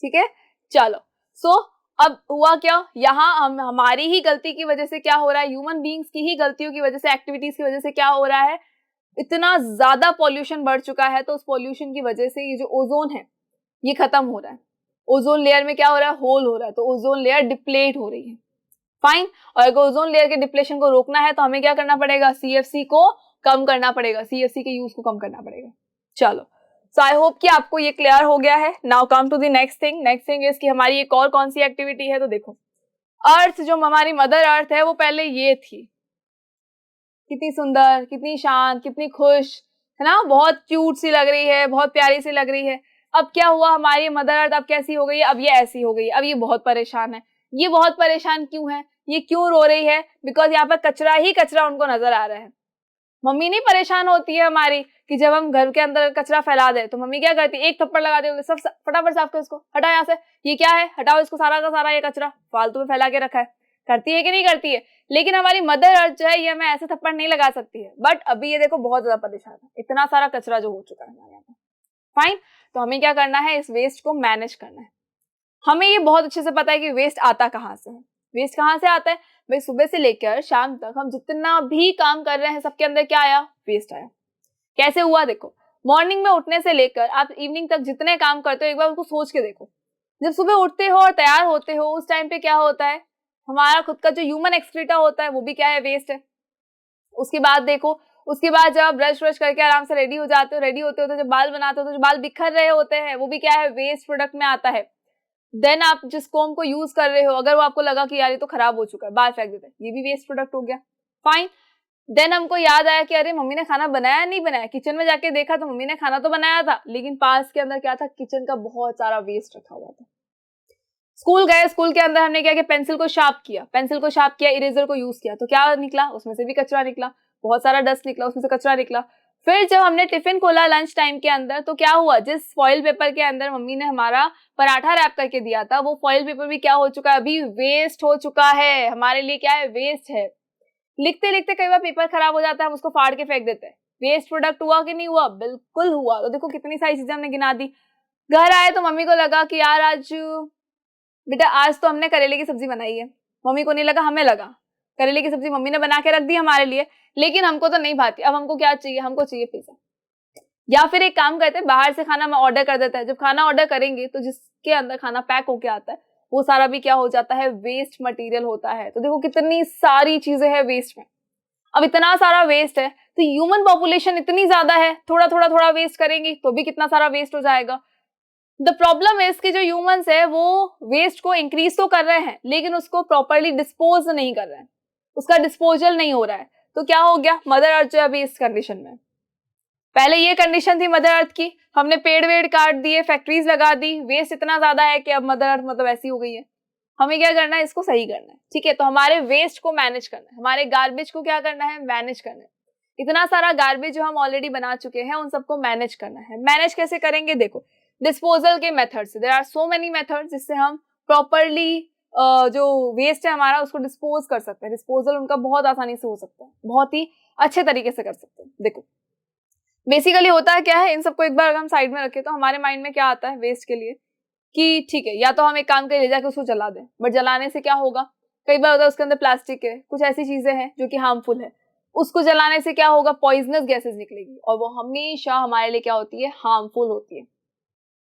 ठीक है, चलो सो अब हुआ क्या, यहाँ हमारी ही गलती की वजह से क्या हो रहा है, ह्यूमन बीइंग्स की ही गलतियों की वजह से, एक्टिविटीज की वजह से क्या हो रहा है, इतना ज्यादा पॉल्यूशन बढ़ चुका है। तो उस पॉल्यूशन की वजह से ये जो ओजोन है ये खत्म हो रहा है, ओजोन लेयर में क्या हो रहा है, होल हो रहा है, तो ओजोन लेयर डिप्लेट हो रही है। फाइन, और अगर ओजोन लेयर के डिप्लेशन को रोकना है तो हमें क्या करना पड़ेगा, CFC को कम करना पड़ेगा, CFC के यूज को कम करना पड़ेगा। चलो, सो आई होप कि आपको ये क्लियर हो गया है। Now come to the next thing. Next thing is कि हमारी एक और कौन सी एक्टिविटी है, तो देखो अर्थ जो हमारी मदर अर्थ है वो पहले ये थी, कितनी सुंदर, कितनी शांत, कितनी खुश, है ना, बहुत क्यूट सी लग रही है, बहुत प्यारी सी लग रही है। अब क्या हुआ, हमारी मदर अर्थ अब कैसी हो गई है, अब ये ऐसी हो गई है, अब ये बहुत परेशान है। ये बहुत परेशान क्यों है, ये क्यों रो रही है, बिकॉज यहाँ पर कचरा ही कचरा उनको नजर आ रहा है। मम्मी नहीं परेशान होती है हमारी कि जब हम घर के अंदर कचरा फैला दे तो मम्मी क्या करती है, एक थप्पड़ लगा दे, सब फटाफट साफ कर, इसको हटा यहाँ से, ये क्या है, हटाओ इसको, सारा का सारा ये कचरा फालतू में फैला के रखा है। करती है कि नहीं करती है, लेकिन हमारी मदर अर्थ जो है ये हमें ऐसे थप्पड़ नहीं लगा सकती है। बट अभी ये देखो बहुत ज्यादा परेशान है, इतना सारा कचरा जो हो चुका है हमारे यहाँ पर। फाइन, तो हमें क्या करना है, इस वेस्ट को मैनेज करना है। हमें ये बहुत अच्छे से पता है कि वेस्ट आता कहाँ से है। वेस्ट कहाँ से आता है भाई, सुबह से लेकर शाम तक हम जितना भी काम कर रहे हैं सबके अंदर क्या आया, वेस्ट आया। कैसे हुआ, देखो मॉर्निंग में उठने से लेकर आप इवनिंग तक जितने काम करते हो एक बार उसको सोच के देखो। जब सुबह उठते हो और तैयार होते हो उस टाइम पे क्या होता है, हमारा खुद का जो ह्यूमन एक्सक्रीटा होता है वो भी क्या है, वेस्ट है। उसके बाद देखो, उसके बाद जब आप ब्रश व्रश करके आराम से रेडी हो जाते हो, रेडी होते हो तो जब बाल बनाते हो तो जो बाल बिखर रहे होते हैं वो भी क्या है, वेस्ट प्रोडक्ट में आता है। देन आप जिस कोम को यूज कर रहे हो अगर वो आपको लगा कि यार ये तो खराब हो चुका है, बाहर फेंक देते हैं, ये भी वेस्ट प्रोडक्ट हो गया। फाइन, देन हमको याद आया कि अरे मम्मी ने खाना बनाया नहीं बनाया, किचन में जाके देखा तो मम्मी ने खाना तो बनाया था लेकिन पास के अंदर क्या था, किचन का बहुत सारा वेस्ट रखा हुआ था। स्कूल गए, स्कूल के अंदर हमने क्या किया, पेंसिल को शार्प किया, पेंसिल को शार्प किया, इरेजर को यूज किया, तो क्या निकला, उसमें से भी कचरा निकला, बहुत सारा डस्ट निकला, उसमें से कचरा निकला। फिर जब हमने टिफिन खोला लंच टाइम के अंदर तो क्या हुआ, जिस फॉइल पेपर के अंदर मम्मी ने हमारा पराठा रैप करके दिया था वो फॉइल पेपर भी क्या हो चुका है, अभी वेस्ट हो चुका है, हमारे लिए क्या है, वेस्ट है। लिखते लिखते कई बार पेपर खराब हो जाता है, हम उसको फाड़ के फेंक देते हैं, वेस्ट प्रोडक्ट हुआ कि नहीं हुआ, बिल्कुल हुआ। तो देखो कितनी सारी चीजें हमने गिना दी। घर आए तो मम्मी को लगा कि यार आज बेटा आज तो हमने करेले की सब्जी बनाई है, मम्मी को नहीं लगा, हमें लगा करेले की सब्जी मम्मी ने बना के रख दी हमारे लिए, लेकिन हमको तो नहीं भाती। अब हमको क्या चाहिए, हमको चाहिए पिज्जा। या फिर एक काम करते हैं, बाहर से खाना हम ऑर्डर कर देते हैं। जब खाना ऑर्डर करेंगे तो जिसके अंदर खाना पैक होके आता है वो सारा भी क्या हो जाता है, वेस्ट मटेरियल होता है। तो देखो कितनी सारी चीजें हैं वेस्ट में। अब इतना सारा वेस्ट है तो ह्यूमन पॉपुलेशन इतनी ज्यादा है, थोड़ा थोड़ा थोड़ा वेस्ट करेंगे तो भी कितना सारा वेस्ट हो जाएगा। द प्रॉब्लम इज कि जो ह्यूमंस है वो वेस्ट को इंक्रीज तो कर रहे हैं लेकिन उसको प्रॉपरली डिस्पोज नहीं कर रहे हैं, उसका डिस्पोजल नहीं हो रहा है। तो क्या हो गया, मदर अर्थ जो है अभी इस कंडीशन में। पहले ये कंडीशन थी मदर अर्थ की, हमने पेड़ वेड़ काट दिए, फैक्ट्रीज लगा दी, वेस्ट इतना ज्यादा है कि अब मदर अर्थ मतलब ऐसी हो गई है। हमें क्या करना है, इसको सही करना है, ठीक है। तो हमारे वेस्ट को मैनेज करना है, हमारे गार्बेज को क्या करना है, मैनेज करना है। इतना सारा गार्बेज जो हम ऑलरेडी बना चुके हैं उन सबको मैनेज करना है। मैनेज कैसे करेंगे, देखो डिस्पोजल के मेथड से। There are so many methods जिससे हम प्रॉपरली जो वेस्ट है हमारा उसको डिस्पोज कर सकते हैं। डिस्पोजल उनका बहुत आसानी से हो सकता है, बहुत ही अच्छे तरीके से कर सकते हैं। देखो बेसिकली होता क्या है, इन सबको एक बार अगर हम साइड में रखें तो हमारे माइंड में क्या आता है वेस्ट के लिए कि ठीक है या तो हम एक काम करें ले जाके उसको जला दें, बट जलाने से क्या होगा, कई बार होता है उसके अंदर प्लास्टिक है, कुछ ऐसी चीजें हैं जो कि हार्मफुल है, उसको जलाने से क्या होगा, पॉइजनस गैसेस निकलेगी और वो हमेशा हमारे लिए क्या होती है, हार्मफुल होती है,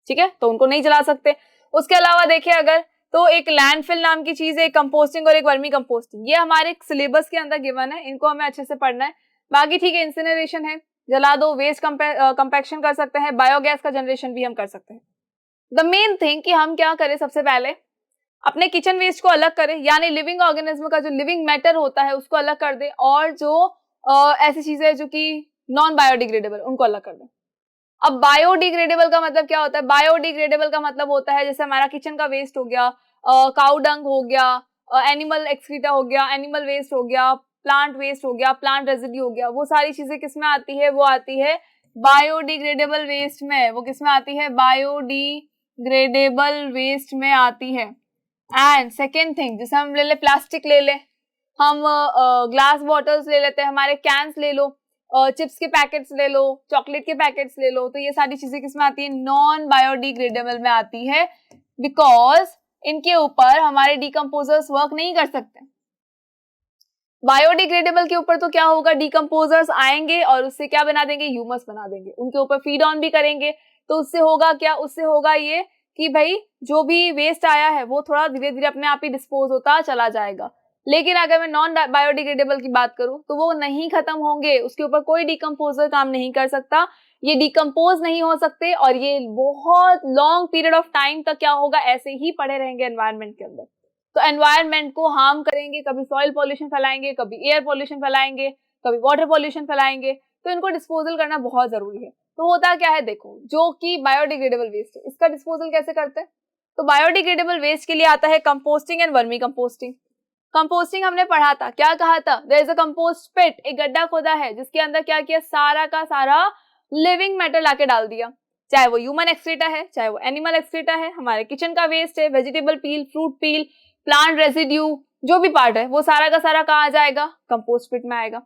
ठीक है। तो उनको नहीं जला सकते। उसके अलावा देखिए अगर तो एक लैंडफिल नाम की चीज है, एक कंपोस्टिंग और एक वर्मी कंपोस्टिंग, ये हमारे सिलेबस के अंदर गिवन है, इनको हमें अच्छे से पढ़ना है। बाकी ठीक है, इंसिनरेशन है, जला दो, वेस्ट कंपैक्शन कर सकते हैं, बायोगैस का जनरेशन भी हम कर सकते हैं। द मेन थिंग कि हम क्या करें, सबसे पहले अपने किचन वेस्ट को अलग करें, यानी लिविंग ऑर्गेनिज्म का जो लिविंग मैटर होता है उसको अलग कर दे, और जो ऐसी चीजें जो कि नॉन बायोडिग्रेडेबल उनको अलग कर दे। अब बायोडिग्रेडेबल का मतलब क्या होता है, बायोडिग्रेडेबल का मतलब होता है जैसे हमारा किचन का वेस्ट हो गया, काउ डंग हो गया, एनिमल एक्सक्रीटा हो गया, एनिमल वेस्ट हो गया, प्लांट वेस्ट हो गया, प्लांट रेजिड्यू हो गया, वो सारी चीजें किस में आती है, वो आती है बायोडिग्रेडेबल वेस्ट में। वो किस में आती है, बायोडिग्रेडेबल वेस्ट में आती है। एंड सेकेंड थिंग, जैसे हम ले ले प्लास्टिक ले ले, हम ग्लास बॉटल्स ले लेते हैं, हमारे कैंस ले लो, चिप्स के पैकेट्स ले लो, चॉकलेट के पैकेट्स ले लो, तो ये सारी चीजें किसमें आती है, नॉन बायोडिग्रेडेबल में आती है, बिकॉज इनके ऊपर हमारे डिकम्पोजर्स वर्क नहीं कर सकते। बायोडिग्रेडेबल के ऊपर तो क्या होगा, डिकम्पोजर्स आएंगे और उससे क्या बना देंगे, ह्यूमस बना देंगे, उनके ऊपर फीड ऑन भी करेंगे, तो उससे होगा क्या, उससे होगा ये कि भाई जो भी वेस्ट आया है वो थोड़ा धीरे धीरे अपने आप ही डिस्पोज होता चला जाएगा। लेकिन अगर मैं नॉन बायोडिग्रेडेबल की बात करूं तो वो नहीं खत्म होंगे, उसके ऊपर कोई डिकम्पोजर काम नहीं कर सकता, ये डिकम्पोज नहीं हो सकते, और ये बहुत लॉन्ग पीरियड ऑफ टाइम तक क्या होगा, ऐसे ही पड़े रहेंगे एनवायरमेंट के अंदर। तो एनवायरमेंट को हार्म करेंगे, कभी सॉइल पॉल्यूशन फैलाएंगे, कभी एयर पॉल्यूशन फैलाएंगे, कभी वाटर पॉल्यूशन फैलाएंगे, तो इनको डिस्पोजल करना बहुत जरूरी है। तो होता क्या है, देखो जो कि बायोडिग्रेडेबल वेस्ट है इसका डिस्पोजल कैसे करते हैं, तो बायोडिग्रेडेबल वेस्ट के लिए आता है composting and vermi composting. Composting हमने पढ़ा था, क्या कहा था, there is a compost pit, एक गड्ढा खोदा है जिसके अंदर क्या किया, सारा का सारा लिविंग मैटर लाके डाल दिया, चाहे वो ह्यूमन एक्सक्रीटा है, चाहे वो एनिमल एक्सक्रीटा है, हमारे किचन का वेस्ट है, वेजिटेबल पील, फ्रूट पील, प्लांट रेसिड्यू, जो भी पार्ट है वो सारा का सारा कहाँ आ जाएगा, कंपोस्ट पिट में आएगा।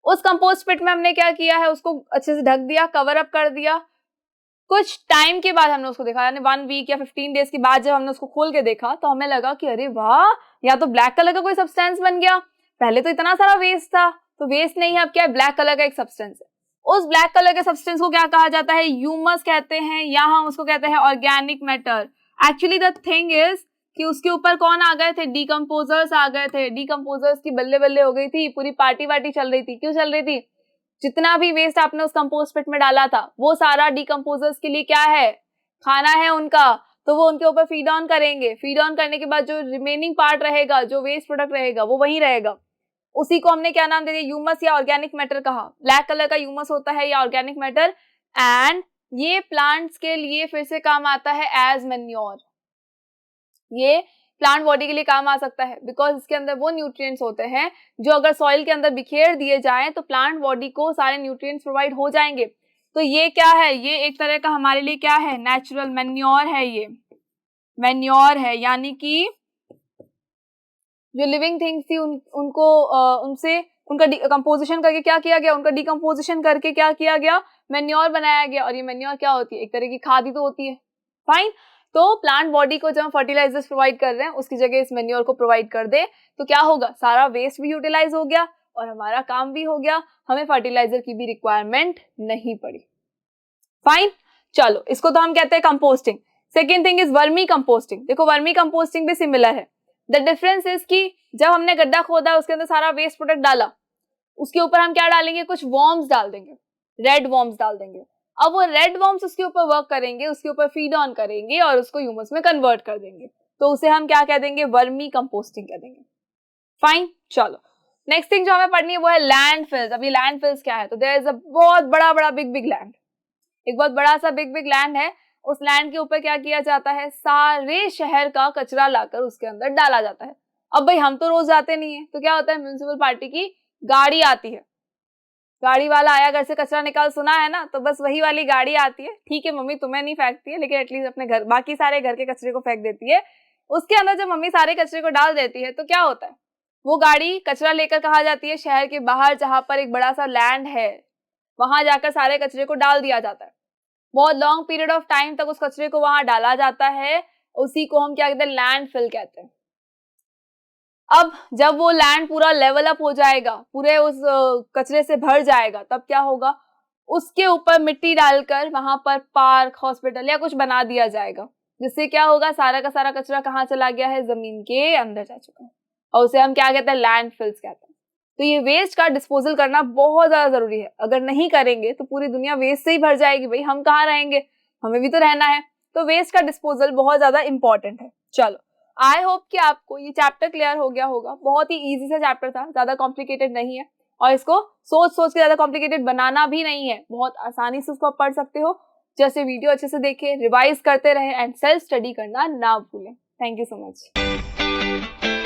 उस कंपोस्ट पिट में हमने क्या किया है, उसको अच्छे से ढक दिया, कवर अप कर दिया। कुछ टाइम के बाद हमने उसको देखा, यानी 1 वीक या 15 डेज के बाद जब हमने उसको खोल के देखा तो हमें लगा कि अरे वाह, या तो ब्लैक कलर का कोई सब्सटेंस बन गया, पहले तो इतना सारा वेस्ट था, तो वेस्ट नहीं है, अब क्या है, ब्लैक कलर का एक सब्सटेंस है। उस ब्लैक कलर के सब्सटेंस को क्या कहा जाता है, ह्यूमस कहते हैं, या हम उसको कहते हैं organic matter. Actually the thing is कि उसके ऊपर कौन आ गए थे, डिकम्पोजर्स आ गए थे, डिकम्पोजर्स की बल्ले बल्ले हो गई थी, पूरी पार्टी वार्टी चल रही थी। क्यों चल रही थी, जितना भी वेस्ट आपने उस कंपोस्ट पिट में डाला था वो सारा डिकम्पोजर्स के लिए क्या है, खाना है उनका, तो वो उनके ऊपर फीड ऑन करेंगे, फीड ऑन करने के बाद जो रिमेनिंग पार्ट रहेगा, जो वेस्ट प्रोडक्ट रहेगा वो वहीं रहेगा, उसी को हमने क्या नाम दे दिया, ह्यूमस या ऑर्गेनिक मैटर कहा। ब्लैक कलर का ह्यूमस होता है या ऑर्गेनिक मैटर, एंड ये प्लांट्स के लिए फिर से काम आता है एज मैन्योर। ये प्लांट बॉडी के लिए काम आ सकता है बिकॉज इसके अंदर वो न्यूट्रिएंट्स होते हैं जो अगर सॉइल के अंदर बिखेर दिए जाएं तो प्लांट बॉडी को सारे न्यूट्रिएंट्स प्रोवाइड हो जाएंगे। तो ये क्या है, ये एक तरह का हमारे लिए क्या है, नेचुरल मैन्योर है, ये मैन्योर है, यानी कि जो लिविंग थिंग्स थी उनको उनसे उनका कंपोजिशन करके क्या किया गया, उनका डिकम्पोजिशन करके क्या किया गया, मैन्योर बनाया गया। और ये मैन्योर क्या होती है, एक तरह की खाद ही तो होती है, फाइन। तो प्लांट बॉडी को जब हम फर्टिलाइजर्स प्रोवाइड कर रहे हैं उसकी जगह इस मैन्योर को प्रोवाइड कर दे तो क्या होगा, सारा वेस्ट भी यूटिलाइज हो गया और हमारा काम भी हो गया, हमें फर्टिलाइजर की भी रिक्वायरमेंट नहीं पड़ी, फाइन। चलो इसको तो हम कहते हैं composting. Second thing is vermi composting. देखो वर्मी कंपोस्टिंग भी सिमिलर है। द डिफरेंस इज कि जब हमने गड्ढा खोदा उसके अंदर सारा वेस्ट प्रोडक्ट डाला, उसके ऊपर हम क्या डालेंगे, कुछ वॉर्म्स डाल देंगे, रेड वॉर्म्स डाल देंगे। अब वो रेड वॉर्म्स उसके ऊपर वर्क करेंगे, उसके ऊपर फीड ऑन करेंगे और उसको ह्यूमस में कन्वर्ट कर देंगे, तो उसे हम क्या कह देंगे, वर्मी कंपोस्टिंग कह देंगे, फाइन। चलो नेक्स्ट थिंग जो हमें पढ़नी है वो है लैंडफिल्स। अभी लैंडफिल्स क्या है, तो देयर इज अ बहुत बड़ा बिग लैंड, एक बहुत बड़ा सा बिग लैंड है उस लैंड के ऊपर क्या किया जाता है, सारे शहर का कचरा लाकर उसके अंदर डाला जाता है। अब भाई हम तो रोज जाते नहीं है, तो क्या होता है, म्युनिसिपल पार्टी की गाड़ी आती है, गाड़ी वाला आया घर से कचरा निकाल, सुना है ना, तो बस वही वाली गाड़ी आती है। ठीक है मम्मी तुम्हें नहीं फेंकती है, लेकिन एटलीस्ट अपने घर बाकी सारे घर के कचरे को फेंक देती है। उसके अंदर जब मम्मी सारे कचरे को डाल देती है तो क्या होता है, वो गाड़ी कचरा लेकर कहाँ जाती है, शहर के बाहर जहां पर एक बड़ा सा लैंड है, वहां जाकर सारे कचरे को डाल दिया जाता है। बहुत लॉन्ग पीरियड ऑफ टाइम तक उस कचरे को वहां डाला जाता है, उसी को हम क्या कहते हैं, लैंडफिल कहते हैं। अब जब वो लैंड पूरा लेवल अप हो जाएगा, पूरे उस कचरे से भर जाएगा, तब क्या होगा, उसके ऊपर मिट्टी डालकर वहां पर पार्क, हॉस्पिटल या कुछ बना दिया जाएगा, जिससे क्या होगा, सारा का सारा कचरा कहाँ चला गया है, जमीन के अंदर जा चुका है, और उसे हम क्या कहते हैं, लैंडफिल्स कहते हैं। तो ये वेस्ट का डिस्पोजल करना बहुत ज्यादा जरूरी है। अगर नहीं करेंगे तो पूरी दुनिया वेस्ट से ही भर जाएगी, भाई हम कहाँ रहेंगे, हमें भी तो रहना है। तो वेस्ट का डिस्पोजल बहुत ज्यादा इंपॉर्टेंट है। चलो, आई होप कि आपको ये चैप्टर क्लियर हो गया होगा। बहुत ही इजी सा चैप्टर था, ज्यादा कॉम्प्लिकेटेड नहीं है, और इसको सोच सोच के ज्यादा कॉम्प्लिकेटेड बनाना भी नहीं है, बहुत आसानी से उसको आप पढ़ सकते हो। जैसे वीडियो अच्छे से देखें, रिवाइज करते रहे एंड सेल्फ स्टडी करना ना भूलें। Thank you so much.